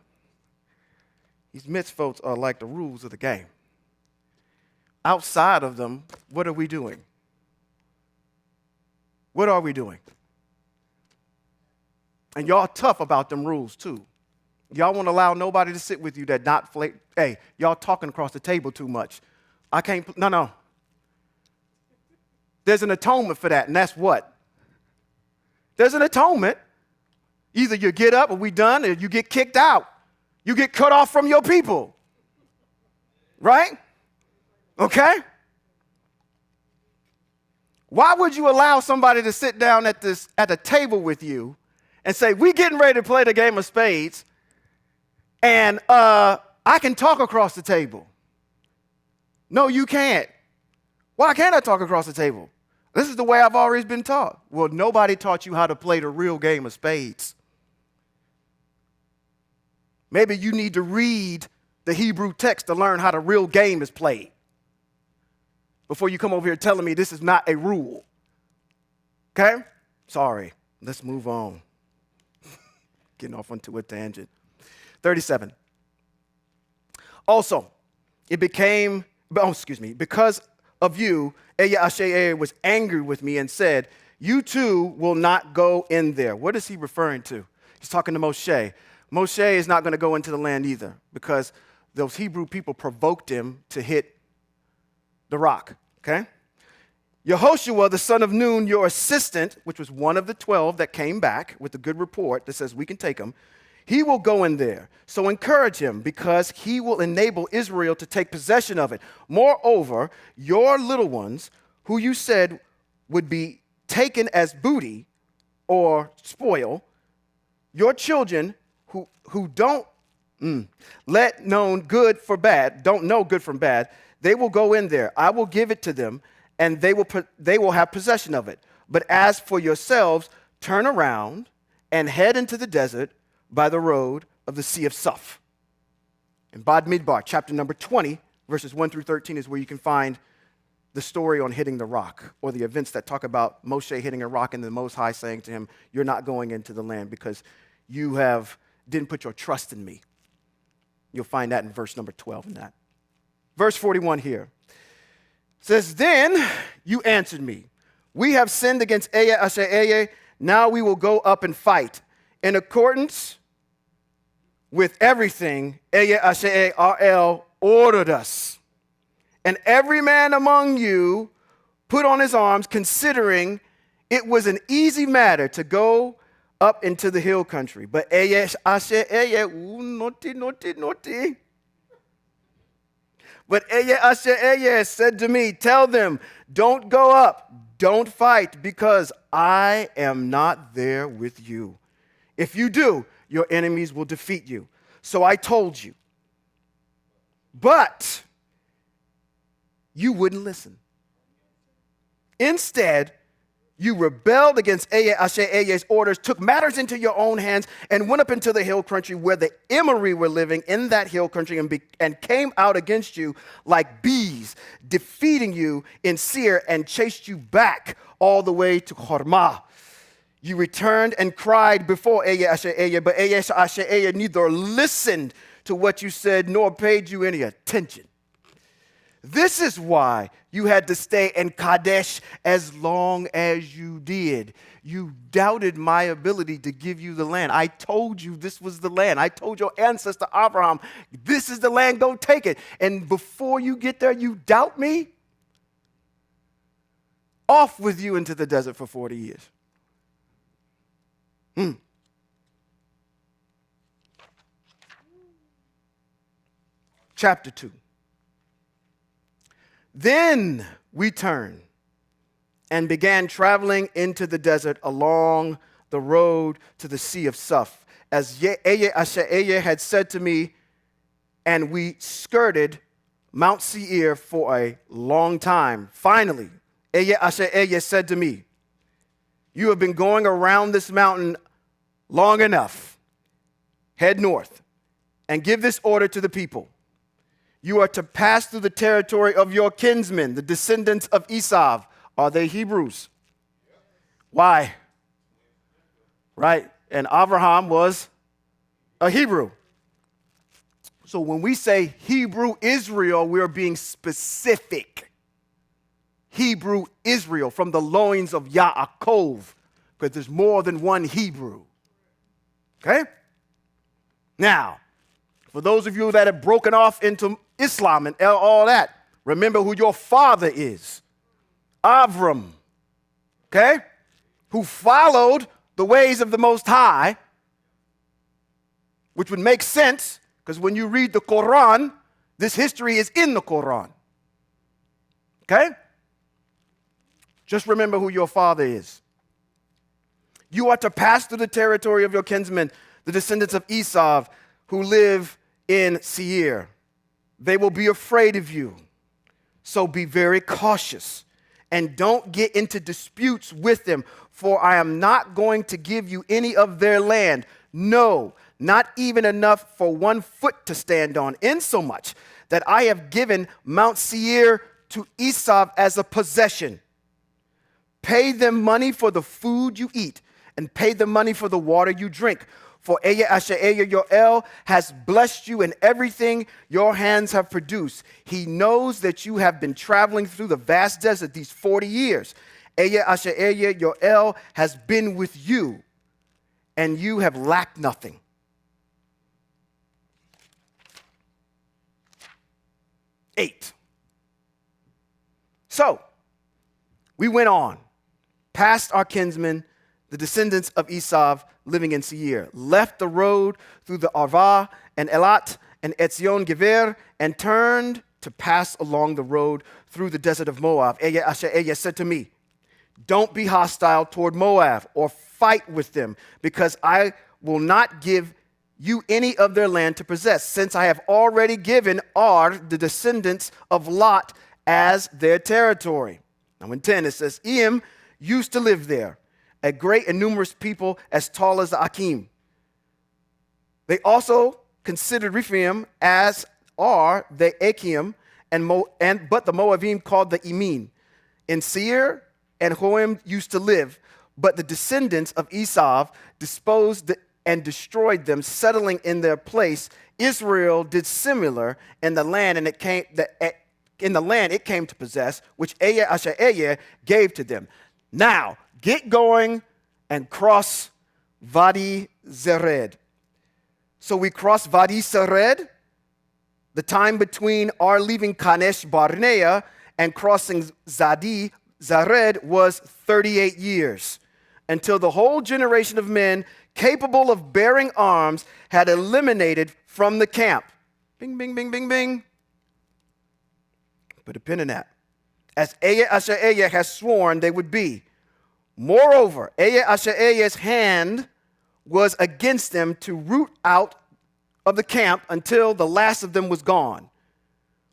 These mitzvot are like the rules of the game. Outside of them, what are we doing? What are we doing? And y'all tough about them rules too. Y'all won't allow nobody to sit with you that not hey, y'all talking across the table too much. I can't, no. There's an atonement for that, and that's what? There's an atonement. Either you get up and we done, or you get kicked out. You get cut off from your people. Right? Okay? Why would you allow somebody to sit down at the table with you and say, we getting ready to play the game of spades, and I can talk across the table? No, you can't. Why can't I talk across the table? This is the way I've always been taught. Well, nobody taught you how to play the real game of spades. Maybe you need to read the Hebrew text to learn how the real game is played before you come over here telling me this is not a rule. Okay? Sorry. Let's move on. Getting off onto a tangent. 37. Also, because of you, Yahweh was angry with me and said, you too will not go in there. What is he referring to? He's talking to Moshe. Moshe is not going to go into the land either because those Hebrew people provoked him to hit the rock, okay? Yehoshua, the son of Nun, your assistant, which was one of the 12 that came back with a good report that says we can take him, he will go in there. So encourage him because he will enable Israel to take possession of it. Moreover, your little ones, who you said would be taken as booty or spoil, your children who don't let known good for bad, don't know good from bad, they will go in there. I will give it to them, and they will have possession of it. But as for yourselves, turn around and head into the desert by the road of the Sea of Suf. In Bad Midbar, chapter number 20, verses 1 through 13 is where you can find the story on hitting the rock, or the events that talk about Moshe hitting a rock and the Most High saying to him, you're not going into the land because you didn't put your trust in me. You'll find that in verse number 12 in that. Verse 41 here says, then you answered me, we have sinned against Eye Asher Eye, now we will go up and fight. In accordance with everything Eye Asher RL ordered us. And every man among you put on his arms, considering it was an easy matter to go up into the hill country. But Eye Asher Eye, naughty. But Eye Asher Eye said to me, tell them, don't go up, don't fight, because I am not there with you. If you do, your enemies will defeat you. So I told you. But you wouldn't listen. Instead, you rebelled against Eye Asher Eye's orders, took matters into your own hands, and went up into the hill country where the Emori were living in that hill country and came out against you like bees, defeating you in Seir and chased you back all the way to Hormah. You returned and cried before Eye Asher Eye, but Eye Asher Eye neither listened to what you said nor paid you any attention. This is why you had to stay in Kadesh as long as you did. You doubted my ability to give you the land. I told you this was the land. I told your ancestor Abraham, this is the land, go take it. And before you get there, you doubt me? Off with you into the desert for 40 years. Chapter 2. Then we turned and began traveling into the desert along the road to the Sea of Suf, as Eye Asher Eye had said to me, and we skirted Mount Seir for a long time. Finally, Eye Asher Eye said to me, you have been going around this mountain long enough. Head north and give this order to the people. You are to pass through the territory of your kinsmen, the descendants of Esau. Are they Hebrews? Why? Right? And Abraham was a Hebrew. So when we say Hebrew Israel, we are being specific. Hebrew Israel, from the loins of Yaakov, because there's more than one Hebrew. Okay? Now, for those of you that have broken off into Islam and all that, remember who your father is. Avram, okay? Who followed the ways of the Most High, which would make sense, because when you read the Quran, this history is in the Quran. Okay? Just remember who your father is. You are to pass through the territory of your kinsmen, the descendants of Esau, who live in Seir. They will be afraid of you. So be very cautious and don't get into disputes with them, for I am not going to give you any of their land. No, not even enough for 1 foot to stand on, insomuch that I have given Mount Seir to Esau as a possession. Pay them money for the food you eat, and pay them money for the water you drink. For Eye Asher Eye, your El, has blessed you in everything your hands have produced. He knows that you have been traveling through the vast desert these 40 years, Eye asher eye, your El has been with you, and you have lacked nothing. Eight. So, we went on, past our kinsmen, the descendants of Esau living in Seir, left the road through the Arvah and Elat and Etzion Gever, and turned to pass along the road through the desert of Moab. Eye asher eye said to me, don't be hostile toward Moab or fight with them, because I will not give you any of their land to possess, since I have already given Ar, the descendants of Lot, as their territory. Now in 10 it says, Eam used to live there, a great and numerous people as tall as the Akim. They also considered Rephaim as are the Akim, but the Moabim called the Emin. In Seir and Hoim used to live, but the descendants of Esau disposed and destroyed them, settling in their place. Israel did similar in the land, and it came to possess, which Eye asher Eye gave to them. Now, get going and cross Vadi Zered. So we crossed Vadi Zered. The time between our leaving Kadesh Barnea and crossing Zadi Zered was 38 years, until the whole generation of men capable of bearing arms had eliminated from the camp. Bing, bing, bing, bing, bing. Put a pin in that. As Eye asher Eye has sworn they would be. Moreover, Eye asher Eye's hand was against them to root out of the camp until the last of them was gone.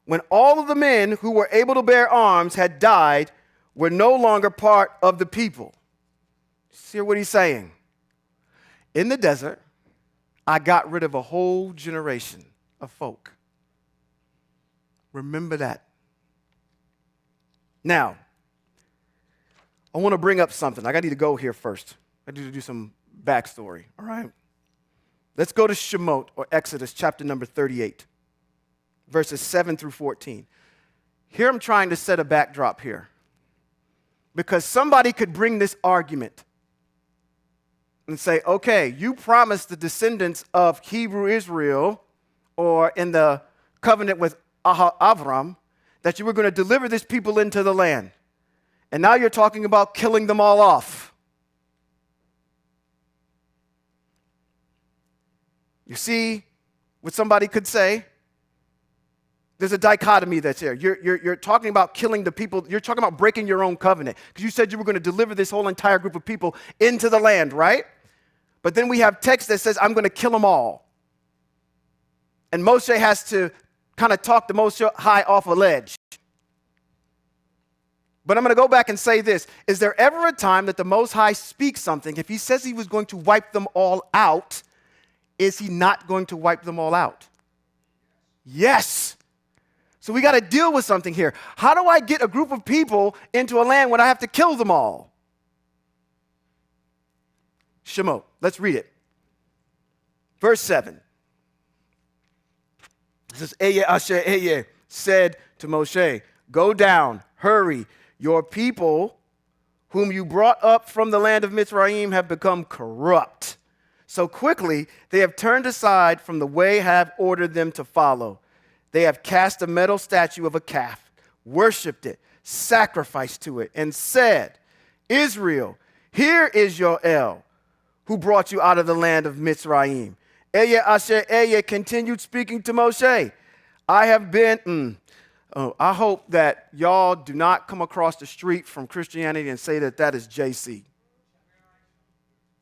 When all of the men who were able to bear arms had died, were no longer part of the people. See what he's saying? In the desert, I got rid of a whole generation of folk. Remember that. Now, I want to bring up something. I need to go here first. I need to do some backstory, all right? Let's go to Shemot, or Exodus, chapter number 38, verses 7 through 14. Here I'm trying to set a backdrop here, because somebody could bring this argument and say, okay, you promised the descendants of Hebrew Israel, or in the covenant with Avram, that you were going to deliver this people into the land. And now you're talking about killing them all off. You see what somebody could say? There's a dichotomy that's here. You're talking about killing the people. You're talking about breaking your own covenant, because you said you were going to deliver this whole entire group of people into the land, right? But then we have text that says, I'm going to kill them all. And Moshe has to kind of talk the Most High off a ledge. But I'm going to go back and say this. Is there ever a time that the Most High speaks something, if he says he was going to wipe them all out, is he not going to wipe them all out? Yes. So we got to deal with something here. How do I get a group of people into a land when I have to kill them all? Shemot, let's read it. Verse 7. It says, Eye asher Eye said to Moshe, go down, hurry. Your people, whom you brought up from the land of Mitzrayim, have become corrupt. So quickly they have turned aside from the way I have ordered them to follow. They have cast a metal statue of a calf, worshipped it, sacrificed to it, and said, Israel, here is your El, who brought you out of the land of Mitzrayim. Eye asher Eye continued speaking to Moshe. I have been, I hope that y'all do not come across the street from Christianity and say that that is JC.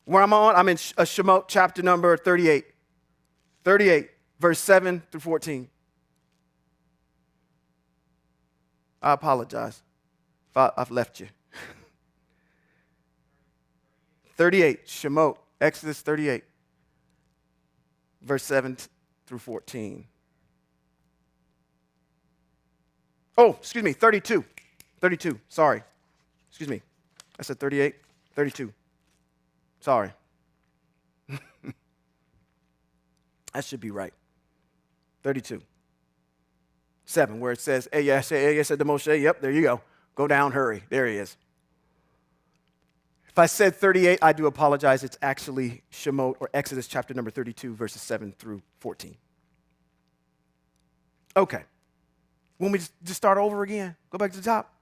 Where I'm on, I'm in Shemot chapter number 38. 38, verse 7 through 14. I apologize if I've left you. 38, Shemot, Exodus 38, verse 7 through 14. Oh, excuse me, 32. 32, sorry. Excuse me. I said 38, 32. Sorry. That should be right. 32. 7, where it says, Eye said to Moshe, yep, there you go. Go down, hurry. There he is. I said 38, I do apologize. It's actually Shemot or Exodus chapter number 32, verses 7 through 14. Okay. Want me to just start over again? Go back to the top?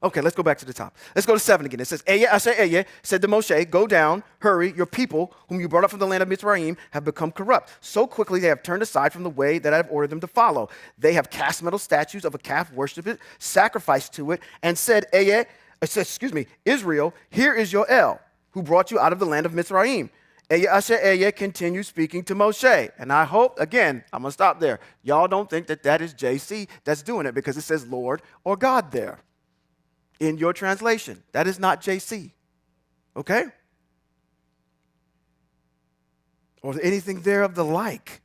Okay, let's go back to the top. Let's go to 7 again. It says, Eye said to Moshe, go down, hurry, your people, whom you brought up from the land of Mizraim, have become corrupt. So quickly they have turned aside from the way that I have ordered them to follow. They have cast metal statues of a calf, worshipped it, sacrificed to it, and said, Israel, here is your El, who brought you out of the land of Mizraim. Eye continues speaking to Moshe. And I hope, again, I'm going to stop there. Y'all don't think that that is JC that's doing it because it says Lord or God there in your translation. That is not JC. Okay? Or anything there of the like.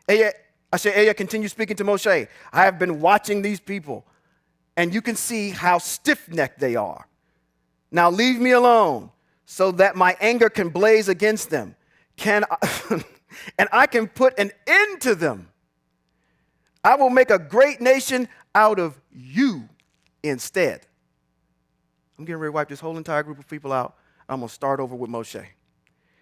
Aya continues speaking to Moshe. I have been watching these people, and you can see how stiff-necked they are. Now leave me alone so that my anger can blaze against them. And I can put an end to them. I will make a great nation out of you instead. I'm getting ready to wipe this whole entire group of people out. I'm going to start over with Moshe. It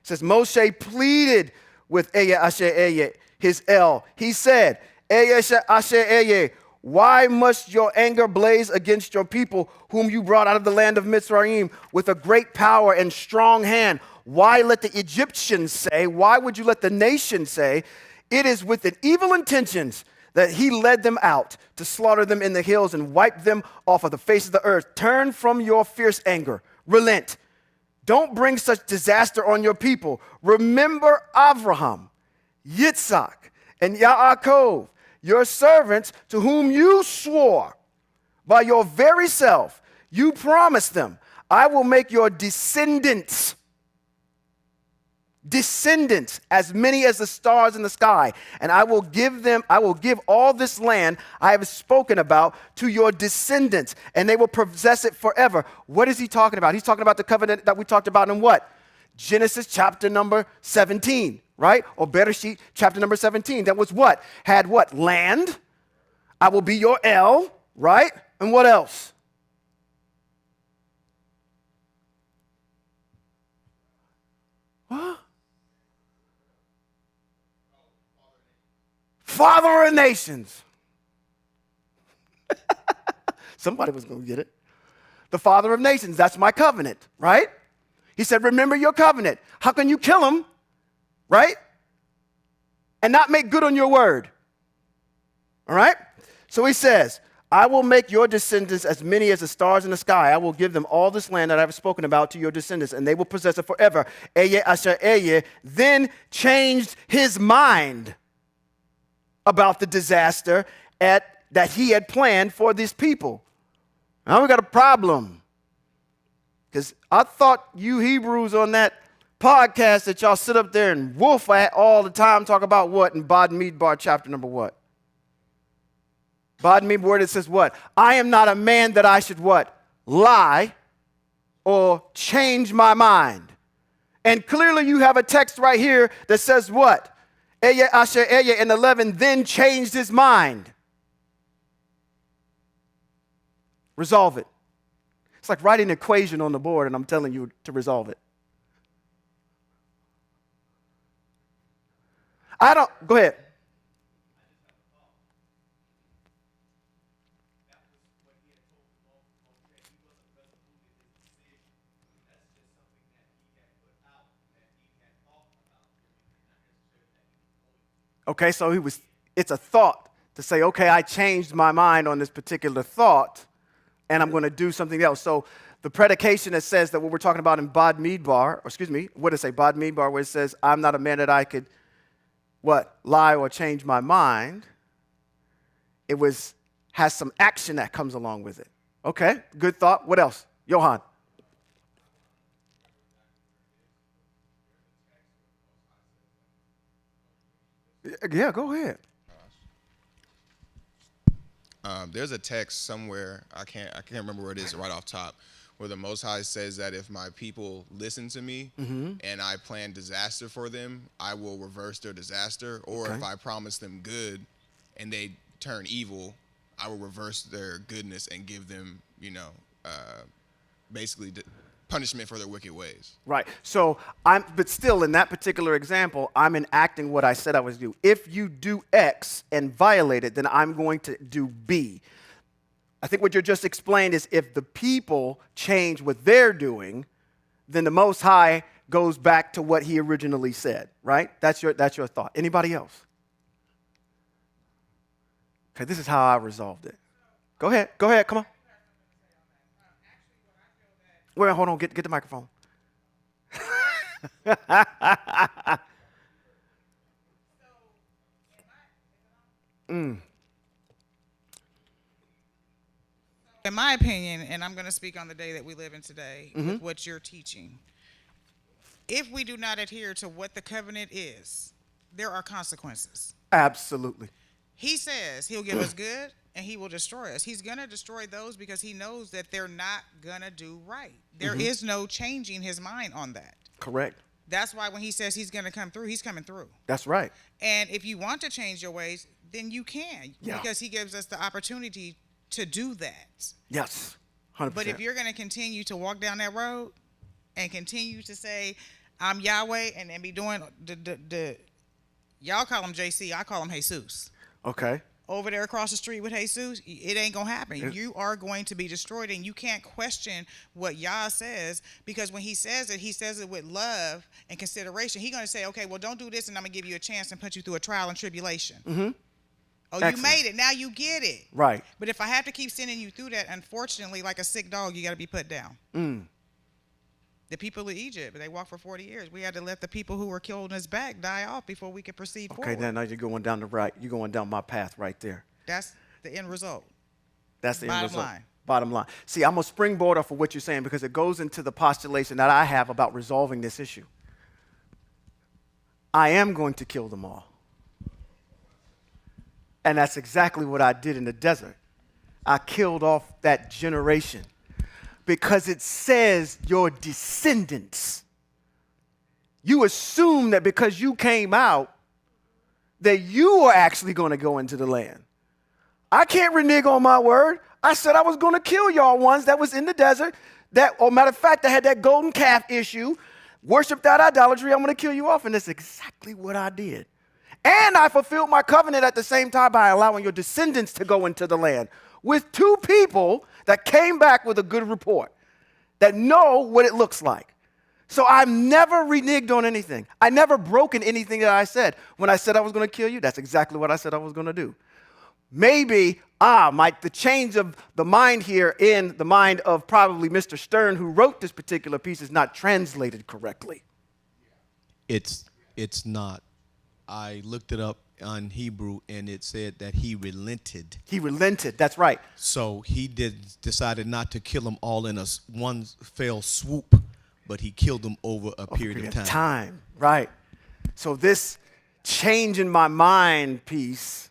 says, Moshe pleaded with Eye, his El. He said, Eye, why must your anger blaze against your people, whom you brought out of the land of Mizraim with a great power and strong hand? Why let the Egyptians say, why would you let the nation say, it is with an evil intentions that he led them out to slaughter them in the hills and wipe them off of the face of the earth? Turn from your fierce anger. Relent. Don't bring such disaster on your people. Remember Abraham, Yitzhak, and Yaakov, your servants to whom you swore by your very self. You promised them, I will make your descendants as many as the stars in the sky, and I will give all this land I have spoken about to your descendants, and they will possess it forever. What is he talking about? He's talking about the covenant that we talked about in what? Genesis chapter number 17, right? Or Bereshit chapter number 17. That was what? Had what? Land. I will be your El, right? And what else? What? Father of nations. Somebody was going to get it. The Father of nations. That's my covenant, right? He said, remember your covenant. How can you kill him, right? And not make good on your word. All right? So he says, I will make your descendants as many as the stars in the sky. I will give them all this land that I have spoken about to your descendants, and they will possess it forever. Eye then changed his mind about the disaster that he had planned for these people. Now we got a problem. Because I thought you Hebrews on that podcast that y'all sit up there and wolf at all the time talk about what in Bad Midbar chapter number what? Bad Midbar where it says what? I am not a man that I should what? Lie or change my mind. And clearly you have a text right here that says what? Eye Asher Eye in 11 then changed his mind. Resolve it. It's like writing an equation on the board and I'm telling you to resolve it. Go ahead. Okay, so it's a thought to say, okay, I changed my mind on this particular thought and I'm going to do something else. So the predication that says that what we're talking about in Bad Midbar, what did it say? Bad Midbar, where it says, I'm not a man that I could, what, lie or change my mind. It has some action that comes along with it. Okay, good thought. What else? Johan. Yeah, go ahead. There's a text somewhere, I can't remember where it is right off top, where the Most High says that if my people listen to me and I plan disaster for them, I will reverse their disaster. Or if I promise them good and they turn evil, I will reverse their goodness and give them, basically punishment for their wicked ways. Right. So but still in that particular example, I'm enacting what I said I was do. If you do X and violate it, then I'm going to do B. I think what you just explained is if the people change what they're doing, then the Most High goes back to what he originally said, right? That's your thought. Anybody else? Okay, this is how I resolved it. Go ahead, come on. Wait, hold on, get the microphone. In my opinion, and I'm going to speak on the day that we live in today with what you're teaching, if we do not adhere to what the covenant is, there are consequences. Absolutely. He says he'll give us good and he will destroy us. He's going to destroy those because he knows that they're not going to do right. There is no changing his mind on that. Correct. That's why when he says he's going to come through, he's coming through. That's right. And if you want to change your ways, then you can, because he gives us the opportunity to do that. Yes, 100%. But if you're going to continue to walk down that road and continue to say, I'm Yahweh, and then be doing the y'all call him JC, I call him Jesus. Okay. Over there across the street with Jesus, it ain't going to happen. You are going to be destroyed, and you can't question what Yah says, because when he says it with love and consideration. He's going to say, okay, well, don't do this, and I'm going to give you a chance and put you through a trial and tribulation. Oh, Excellent. You made it. Now you get it. Right. But if I have to keep sending you through that, unfortunately, like a sick dog, you got to be put down. The people of Egypt, they walked for 40 years. We had to let the people who were killed in his back die off before we could proceed forward. Okay, now you're going down the right. You're going down my path right there. That's the end result. That's the end result. Bottom line. Bottom line. See, I'm a springboard off of what you're saying because it goes into the postulation that I have about resolving this issue. I am going to kill them all. And that's exactly what I did in the desert. I killed off that generation because it says your descendants. You assume that because you came out, that you are actually going to go into the land. I can't renege on my word. I said I was going to kill y'all ones that was in the desert. Matter of fact, I had that golden calf issue. Worship that idolatry. I'm going to kill you off. And that's exactly what I did. And I fulfilled my covenant at the same time by allowing your descendants to go into the land with two people that came back with a good report, that know what it looks like. So I've never reneged on anything. I never broken anything that I said. When I said I was going to kill you, that's exactly what I said I was going to do. Maybe, the change of the mind here in the mind of probably Mr. Stern, who wrote this particular piece, is not translated correctly. It's not. I looked it up on Hebrew, and it said that he relented. He relented, that's right. So he decided not to kill them all in one fell swoop, but he killed them over a period of time. Right. So this change in my mind piece.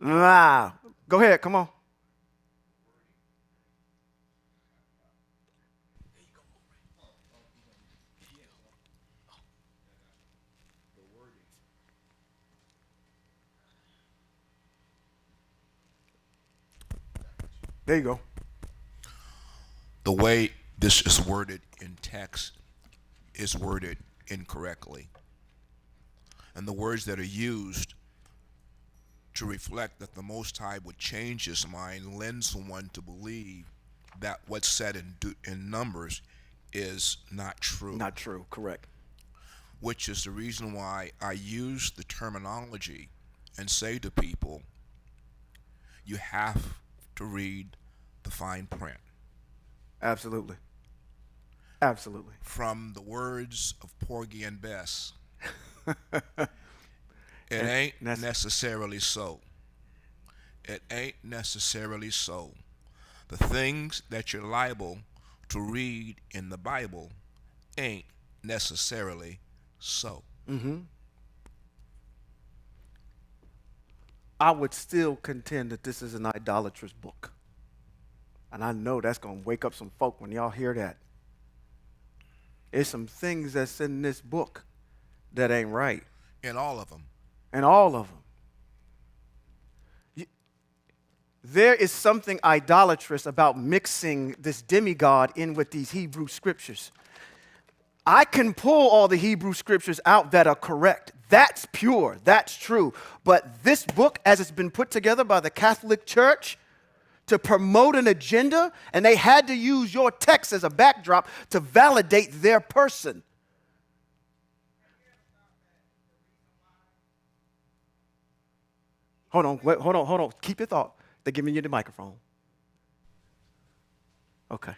Go ahead, come on. There you go. The way this is worded in text is worded incorrectly. And the words that are used to reflect that the Most High would change his mind lend someone to believe that what's said in Numbers is not true. Not true, correct. Which is the reason why I use the terminology and say to people, you have to read the fine print. Absolutely. Absolutely. From the words of Porgy and Bess, it ain't necessarily so. It ain't necessarily so. The things that you're liable to read in the Bible ain't necessarily so. I would still contend that this is an idolatrous book. And I know that's going to wake up some folk when y'all hear that. There's some things that's in this book that ain't right. In all of them. And all of them. there is something idolatrous about mixing this demigod in with these Hebrew scriptures. I can pull all the Hebrew scriptures out that are correct. That's pure. That's true. But this book, as it's been put together by the Catholic Church to promote an agenda, and they had to use your text as a backdrop to validate their person. Hold on. Keep your thought. They're giving you the microphone. Okay.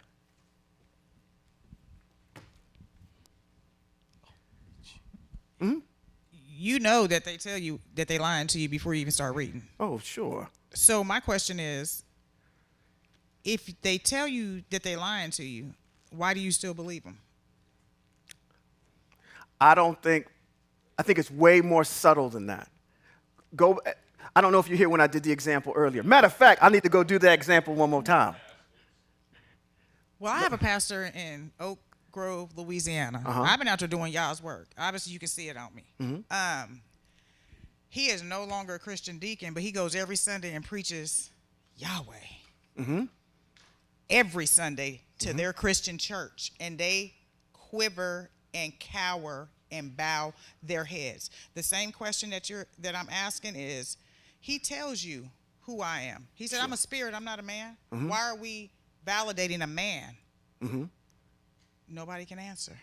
You know that they tell you that they lying to you before you even start reading. Oh, sure. So my question is, if they tell you that they lying to you, why do you still believe them? I think it's way more subtle than that. I don't know if you hear when I did the example earlier. Matter of fact, I need to go do that example one more time. Well, I have a pastor in Oak Grove, Louisiana. I've been out there doing y'all's work. Obviously, you can see it on me. He is no longer a Christian deacon, but he goes every Sunday and preaches Yahweh. Every Sunday to their Christian church, and they quiver and cower and bow their heads. The same question that I'm asking is, he tells you who I am. He said, I'm a spirit, I'm not a man. Why are we validating a man? Nobody can answer.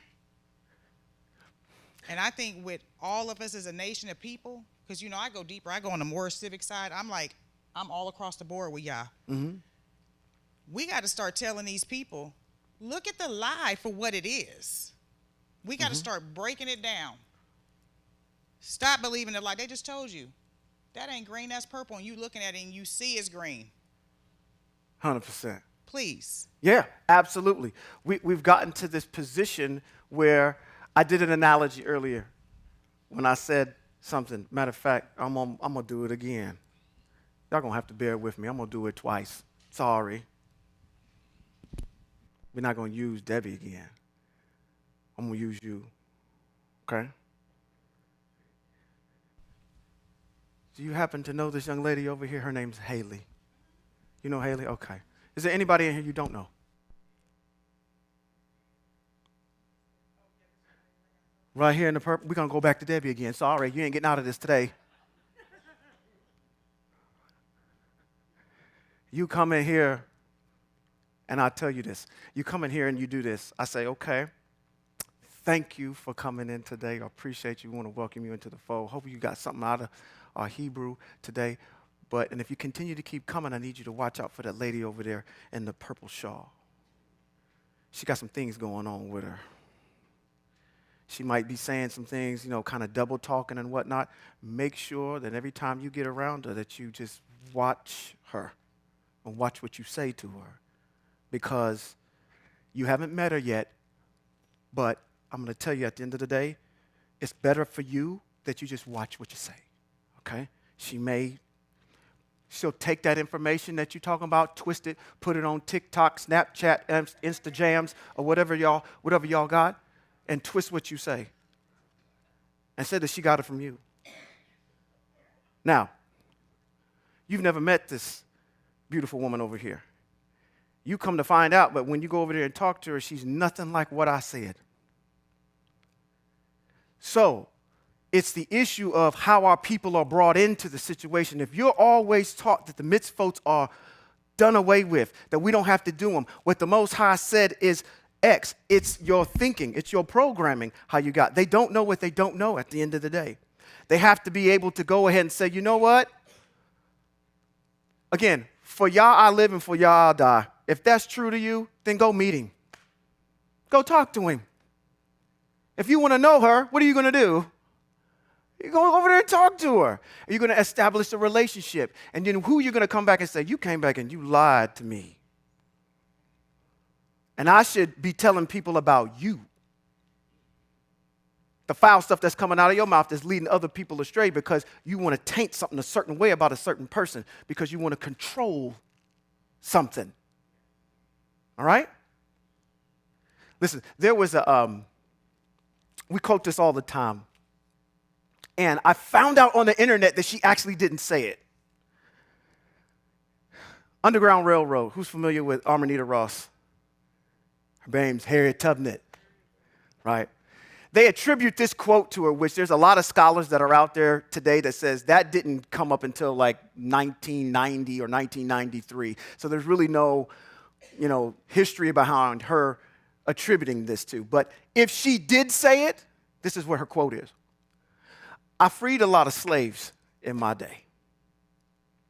And I think with all of us as a nation of people, because, you know, I go deeper. I go on the more civic side. I'm all across the board with y'all. We got to start telling these people, look at the lie for what it is. We got to start breaking it down. Stop believing the lie. They just told you, that ain't green, that's purple, and you looking at it and you see it's green. 100%. Please. Yeah, absolutely. We've gotten to this position where I did an analogy earlier when I said something. Matter of fact, I'm gonna do it again. Y'all gonna have to bear with me. I'm gonna do it twice. Sorry. We're not gonna use Debbie again. I'm gonna use you. Okay? Do you happen to know this young lady over here? Her name's Haley. You know Haley? Okay. Is there anybody in here you don't know? Right here in the purple. We're going to go back to Debbie again. Sorry, you ain't getting out of this today. You come in here, and I tell you this. You come in here and you do this. I say, okay, thank you for coming in today. I appreciate you. We want to welcome you into the fold. Hope you got something out of our Hebrew today. And if you continue to keep coming, I need you to watch out for that lady over there in the purple shawl. She got some things going on with her. She might be saying some things, you know, kind of double talking and whatnot. Make sure that every time you get around her that you just watch her and watch what you say to her. Because you haven't met her yet, but I'm going to tell you at the end of the day, it's better for you that you just watch what you say, okay? She'll take that information that you're talking about, twist it, put it on TikTok, Snapchat, Instajams, or whatever y'all got, and twist what you say. And said that she got it from you. Now, you've never met this beautiful woman over here. You come to find out, but when you go over there and talk to her, she's nothing like what I said. So, it's the issue of how our people are brought into the situation. If you're always taught that the mitzvot are done away with, that we don't have to do them, what the Most High said is X. It's your thinking. It's your programming, how you got. They don't know what they don't know at the end of the day. They have to be able to go ahead and say, you know what? Again, for y'all I live and for y'all I die. If that's true to you, then go meet him. Go talk to him. If you want to know her, what are you going to do? You're going over there and talk to her. You're going to establish a relationship. And then who you're going to come back and say, you came back and you lied to me. And I should be telling people about you. The foul stuff that's coming out of your mouth that's leading other people astray because you want to taint something a certain way about a certain person because you want to control something. All right? Listen, there was we quote this all the time. And I found out on the internet that she actually didn't say it. Underground Railroad. Who's familiar with Armanita Ross? Her name's Harriet Tubman, right? They attribute this quote to her, which there's a lot of scholars that are out there today that says that didn't come up until like 1990 or 1993. So there's really no, history behind her attributing this to. But if she did say it, this is what her quote is. I freed a lot of slaves in my day.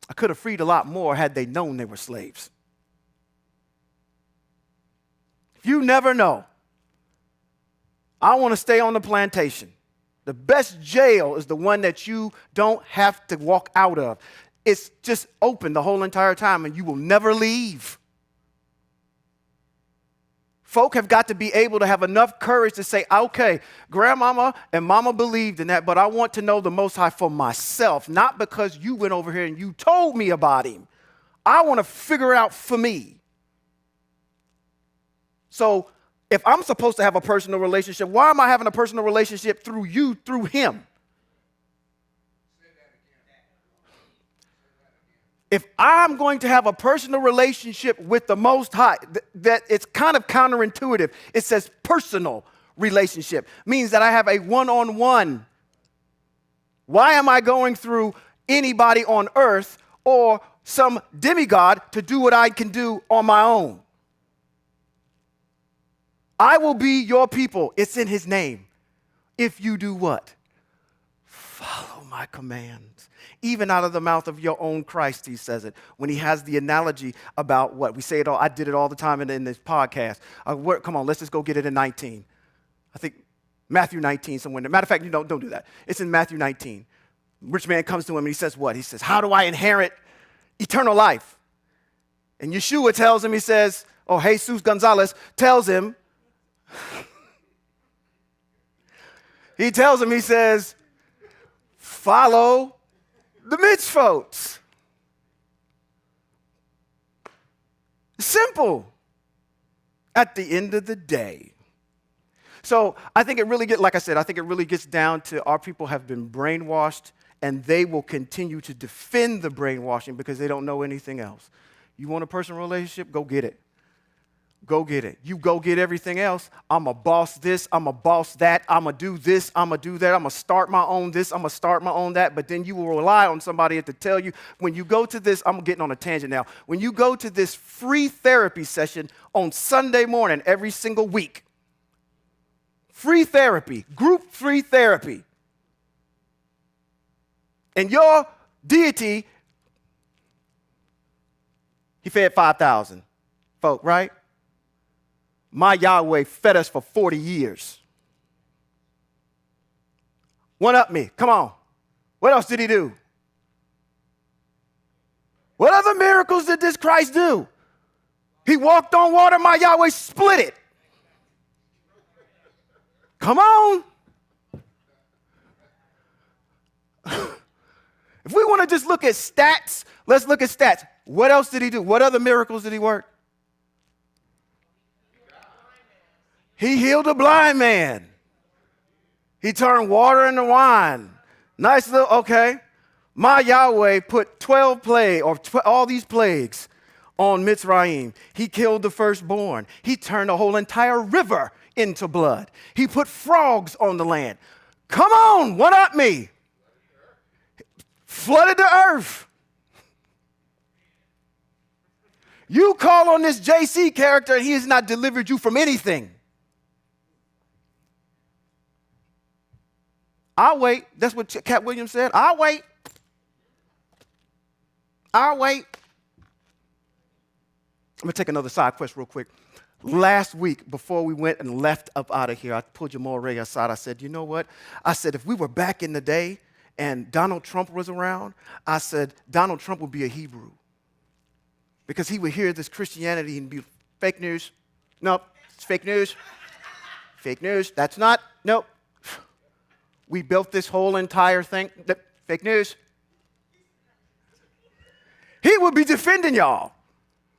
I could have freed a lot more had they known they were slaves. If you never know, I want to stay on the plantation. The best jail is the one that you don't have to walk out of. It's just open the whole entire time and you will never leave. Folk have got to be able to have enough courage to say, okay, grandmama and mama believed in that, but I want to know the Most High for myself, not because you went over here and you told me about him. I want to figure it out for me. So if I'm supposed to have a personal relationship, why am I having a personal relationship through you, through him? If I'm going to have a personal relationship with the Most High, that it's kind of counterintuitive. It says personal relationship, means that I have a one-on-one. Why am I going through anybody on earth or some demigod to do what I can do on my own? I will be your people. It's in his name. If you do what? Follow my commands. Even out of the mouth of your own Christ, he says it. When he has the analogy about what? We say it all. I did it all the time in this podcast. Come on, let's just go get it in 19. I think Matthew 19 somewhere. Matter of fact, don't do that. It's in Matthew 19. Rich man comes to him and he says what? He says, how do I inherit eternal life? And Yeshua tells him, he says, Jesus Gonzalez tells him, he says, follow the mitzvot. Simple. At the end of the day. So I think it really gets down to our people have been brainwashed and they will continue to defend the brainwashing because they don't know anything else. You want a personal relationship? Go get it. Go get it. You go get everything else. I'm a boss this. I'm a boss that. I'm going to do this. I'm going to do that. I'm going to start my own this. I'm going to start my own that. But then you will rely on somebody to tell you when you go to this. I'm getting on a tangent now. When you go to this free therapy session on Sunday morning every single week, free therapy, group free therapy, and your deity, he fed 5,000 folk, right? My Yahweh fed us for 40 years. One up me. Come on. What else did he do? What other miracles did this Christ do? He walked on water. My Yahweh split it. Come on. If we want to just look at stats, let's look at stats. What else did he do? What other miracles did he work? He healed a blind man. He turned water into wine. Nice little, okay. My Yahweh put 12 plagues, or all these plagues on Mitzrayim. He killed the firstborn. He turned a whole entire river into blood. He put frogs on the land. Come on, what up me? Flooded the earth. You call on this JC character and he has not delivered you from anything. I'll wait. That's what Cat Williams said. I'll wait. I'm going to take another side quest real quick. Last week, before we went and left up out of here, I pulled Jamal Ray aside. I said, you know what? I said, if we were back in the day and Donald Trump was around, I said, Donald Trump would be a Hebrew. Because he would hear this Christianity and be fake news. Nope, it's fake news. Fake news. That's not. Nope. We built this whole entire thing. Fake news. He would be defending y'all.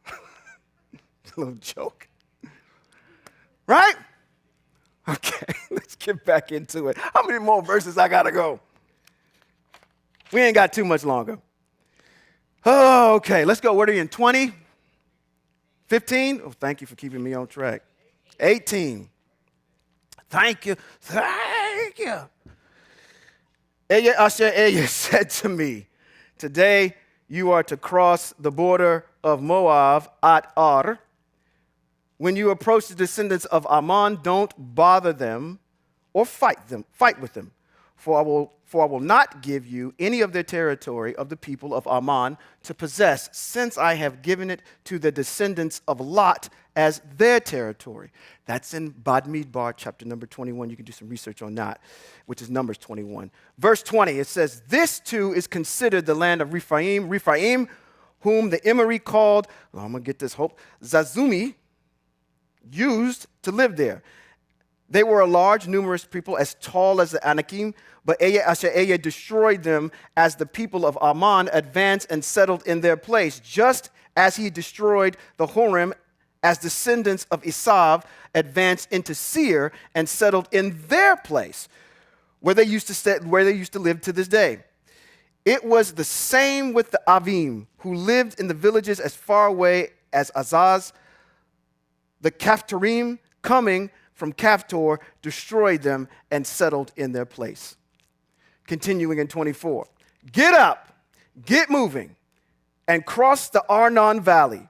A little joke. Right? Okay, let's get back into it. How many more verses I got to go? We ain't got too much longer. Oh, okay, let's go. What are you in, 20? 15? Oh, thank you for keeping me on track. 18. Thank you. Thank you. Eya Asher Eya said to me, today you are to cross the border of Moab at Ar. When you approach the descendants of Ammon, don't bother them or fight with them. For I will not give you any of their territory of the people of Ammon to possess, since I have given it to the descendants of Lot as their territory. That's in Bamidbar, chapter number 21. You can do some research on that, which is Numbers 21. Verse 20, it says, this too is considered the land of Rephaim, whom the Emori called, I'm going to get this hope, Zazumi, used to live there. They were a large, numerous people, as tall as the Anakim, but Eya Asher Eya destroyed them as the people of Ammon advanced and settled in their place, just as he destroyed the Horim as descendants of Esav advanced into Seir and settled in their place, where they used to live to this day. It was the same with the Avim, who lived in the villages as far away as Azaz. The Caphtorim, coming from Caphtor, destroyed them and settled in their place. Continuing in 24. Get up, get moving, and cross the Arnon Valley.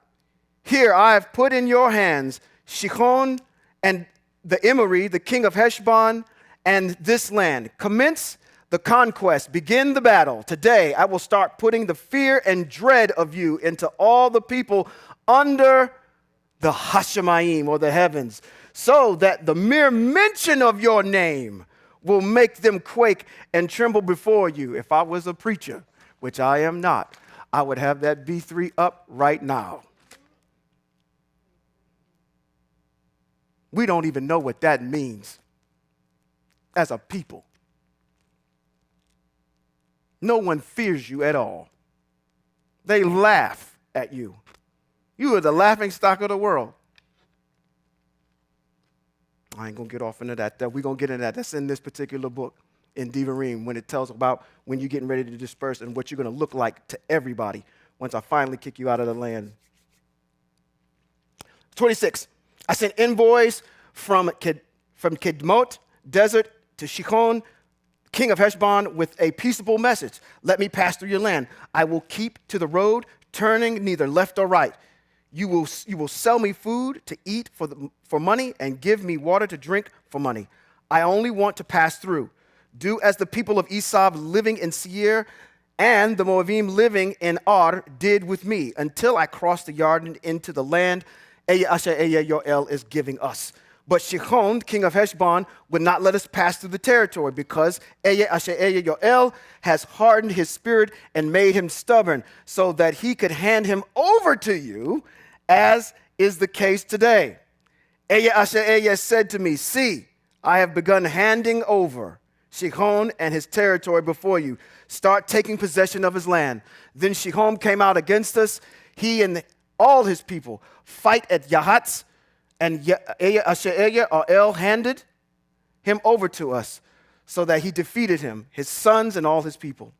Here I have put in your hands Shihon and the Emori, the king of Heshbon, and this land. Commence the conquest, begin the battle. Today I will start putting the fear and dread of you into all the people under the Hashemayim, or the heavens, so that the mere mention of your name will make them quake and tremble before you. If I was a preacher, which I am not, I would have that B3 up right now. We don't even know what that means as a people. No one fears you at all. They laugh at you. You are the laughing stock of the world. I ain't going to get off into that. We're going to get into that. That's in this particular book in Varim, when it tells about when you're getting ready to disperse and what you're going to look like to everybody once I finally kick you out of the land. 26. I sent envoys from Kedmot desert to Shihon, king of Heshbon, with a peaceable message. Let me pass through your land. I will keep to the road, turning neither left or right. You will sell me food to eat for money and give me water to drink for money. I only want to pass through. Do as the people of Esav living in Seir and the Moabim living in Ar did with me, until I crossed the Jordan into the land Eya Asher Eya Yoel is giving us. But Shihon, king of Heshbon, would not let us pass through the territory, because Eya Asher Eya Yoel has hardened his spirit and made him stubborn, so that he could hand him over to you, as is the case today. Eya Asher Eya said to me, see, I have begun handing over Shihon and his territory before you. Start taking possession of his land. Then Shihon came out against us, he and all his people. Fight at Yahatz, and Eya Asher Eya Yoel handed him over to us, so that he defeated him, his sons and all his people.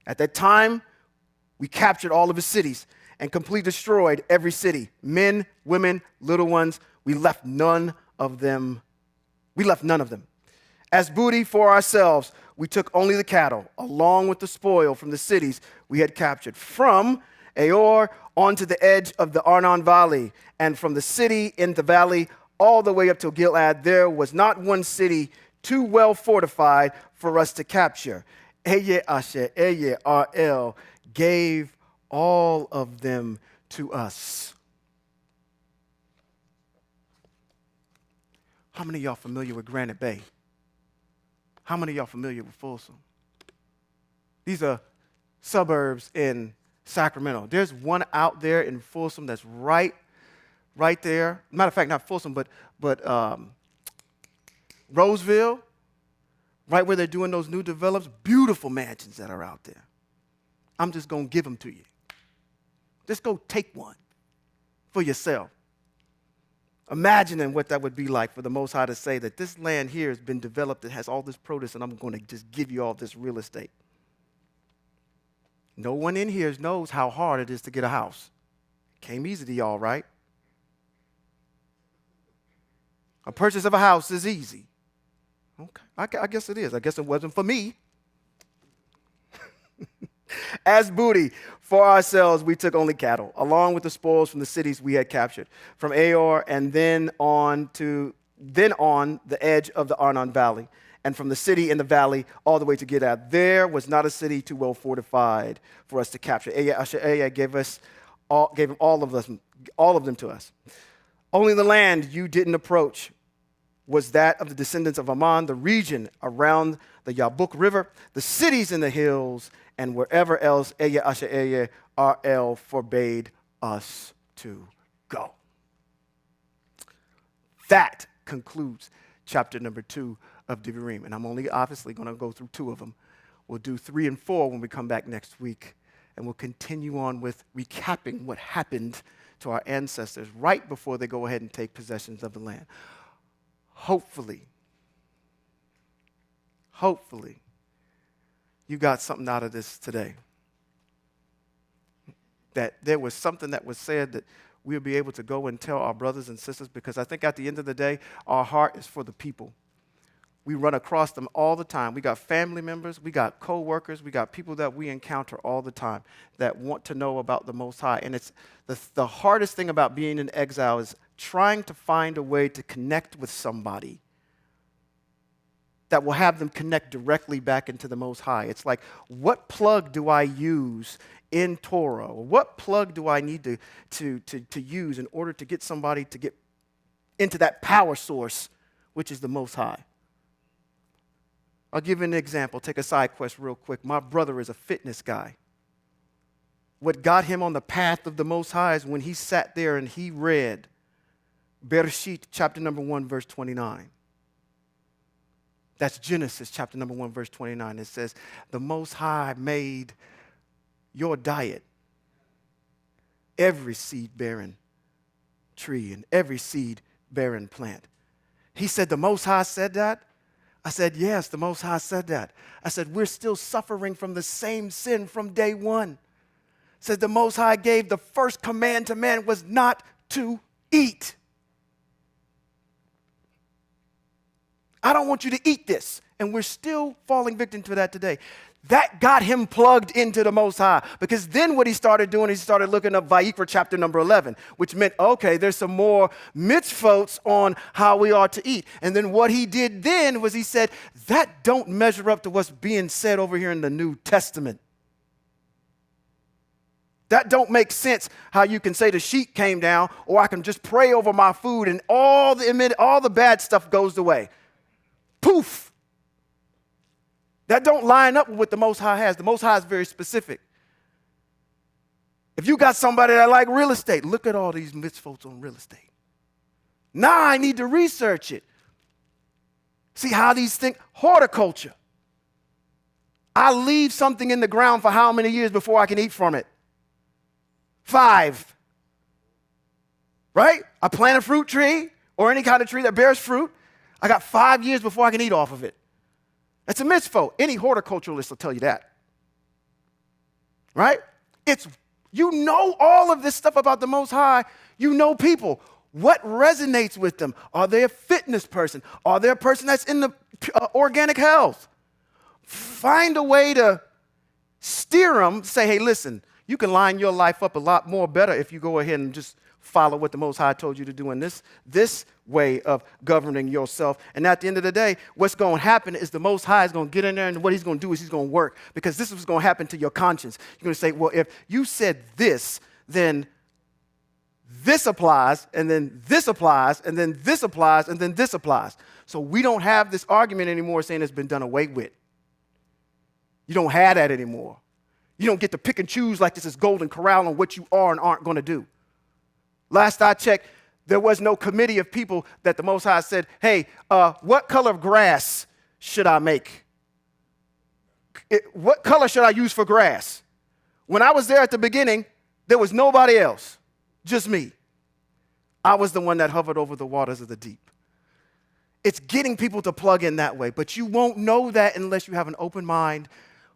At that time, we captured all of his cities and completely destroyed every city. Men, women, little ones, we left none of them. As booty for ourselves, we took only the cattle, along with the spoil from the cities we had captured. From Aor onto the edge of the Arnon Valley, and from the city in the valley all the way up to Gilead, there was not one city too well fortified for us to capture. Eya Asher Eya Yoel gave all of them to us. How many of y'all familiar with Granite Bay? How many of y'all familiar with Folsom? These are suburbs in Sacramento. There's one out there in Folsom that's right there. Matter of fact, not Folsom, but Roseville, right where they're doing those new develops. Beautiful mansions that are out there. I'm just going to give them to you. Just go take one for yourself. Imagining what that would be like for the Most High to say that this land here has been developed, it has all this produce, and I'm going to just give you all this real estate. No one in here knows how hard it is to get a house. Came easy to y'all, right? A purchase of a house is easy. Okay, I guess it is. I guess it wasn't for me. As booty for ourselves, we took only cattle, along with the spoils from the cities we had captured, from Aor and then on the edge of the Arnon Valley, and from the city in the valley all the way to Gilead. There was not a city too well fortified for us to capture. Yahweh gave all of them to us. Only the land you didn't approach was that of the descendants of Ammon, the region around the Yabuk River, the cities in the hills, and wherever else RL forbade us to go. That concludes chapter number 2 of Varim. And I'm only obviously going to go through 2 of them. We'll do 3 and 4 when we come back next week. And we'll continue on with recapping what happened to our ancestors right before they go ahead and take possessions of the land. Hopefully, you got something out of this today. That there was something that was said that we'll be able to go and tell our brothers and sisters, because I think at the end of the day, our heart is for the people. We run across them all the time. We got family members, we got co-workers, we got people that we encounter all the time that want to know about the Most High. And it's the hardest thing about being in exile is trying to find a way to connect with somebody that will have them connect directly back into the Most High. It's like, what plug do I use in Torah? What plug do I need to use in order to get somebody to get into that power source, which is the Most High? I'll give you an example. Take a side quest real quick. My brother is a fitness guy. What got him on the path of the Most High is when he sat there and he read Bereshit chapter number 1, verse 29. That's Genesis chapter number 1, verse 29. It says, the Most High made your diet every seed-bearing tree and every seed-bearing plant. He said, the Most High said that? I said, yes, the Most High said that. I said, we're still suffering from the same sin from day one. Said the Most High gave the first command to man was not to eat. I don't want you to eat this. And we're still falling victim to that today. That got him plugged into the Most High, because then what he started doing, he started looking up Vayikra chapter number 11, which meant, okay, there's some more mitzvot on how we are to eat. And then what he did then was he said, that don't measure up to what's being said over here in the New Testament. That don't make sense how you can say the sheet came down, or I can just pray over my food and all the bad stuff goes away. Poof. That don't line up with what the Most High has. The Most High is very specific. If you got somebody that like real estate, look at all these mitzvot on real estate. Now I need to research it. See how these things, horticulture. I leave something in the ground for how many years before I can eat from it? 5. Right? I plant a fruit tree or any kind of tree that bears fruit. I got 5 years before I can eat off of it. That's a mitzvah. Any horticulturalist will tell you that. Right? You know all of this stuff about the Most High. You know people. What resonates with them? Are they a fitness person? Are they a person that's in the organic health? Find a way to steer them. Say, hey, listen, you can line your life up a lot more better if you go ahead and just follow what the Most High told you to do in this way of governing yourself. And at the end of the day, what's going to happen is the Most High is going to get in there, and what he's going to do is he's going to work, because this is what's going to happen to your conscience. You're going to say, well, if you said this, then this applies, and then this applies, and then this applies, and then this applies. So we don't have this argument anymore saying it's been done away with. You don't have that anymore. You don't get to pick and choose like this is golden corral on what you are and aren't going to do. Last I checked, there was no committee of people that the Most High said, hey, what color of grass should I make? What color should I use for grass? When I was there at the beginning, there was nobody else, just me. I was the one that hovered over the waters of the deep. It's getting people to plug in that way, but you won't know that unless you have an open mind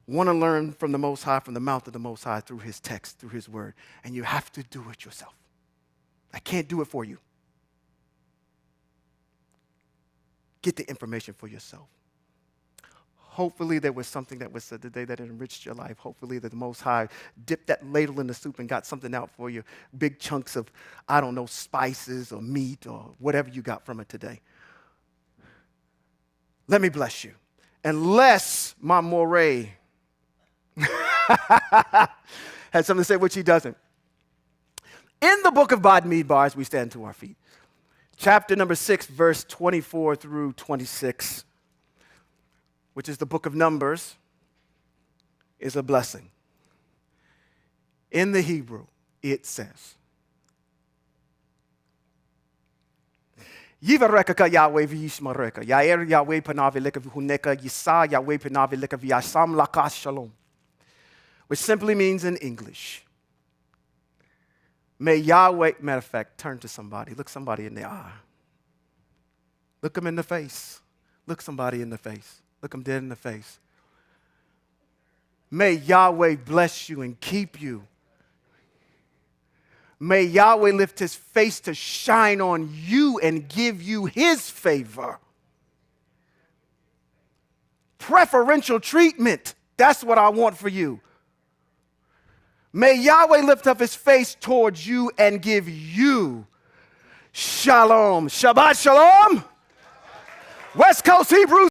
want to learn from the Most High, from the mouth of the Most High, through his text, through his word. And you have to do it yourself. I can't do it for you. Get the information for yourself. Hopefully there was something that was said today that enriched your life. Hopefully that the Most High dipped that ladle in the soup and got something out for you. Big chunks of, I don't know, spices or meat or whatever you got from it today. Let me bless you. Unless my moray has something to say, which he doesn't. In the book of Bamidbar, as we stand to our feet, chapter number 6, verse 24 through 26, which is the book of Numbers, is a blessing. In the Hebrew, it says, Yivarekaka Yahweh v'yishmareka, Yair Yahweh panavileka v'huneka, Yisa Yahweh panavileka v'yasam lakas shalom, which simply means in English, may Yahweh, matter of fact, turn to somebody, look somebody in the eye. Look them in the face. Look somebody in the face. Look them dead in the face. May Yahweh bless you and keep you. May Yahweh lift his face to shine on you and give you his favor. Preferential treatment. That's what I want for you. May Yahweh lift up his face towards you and give you shalom. Shabbat shalom. West Coast Hebrews.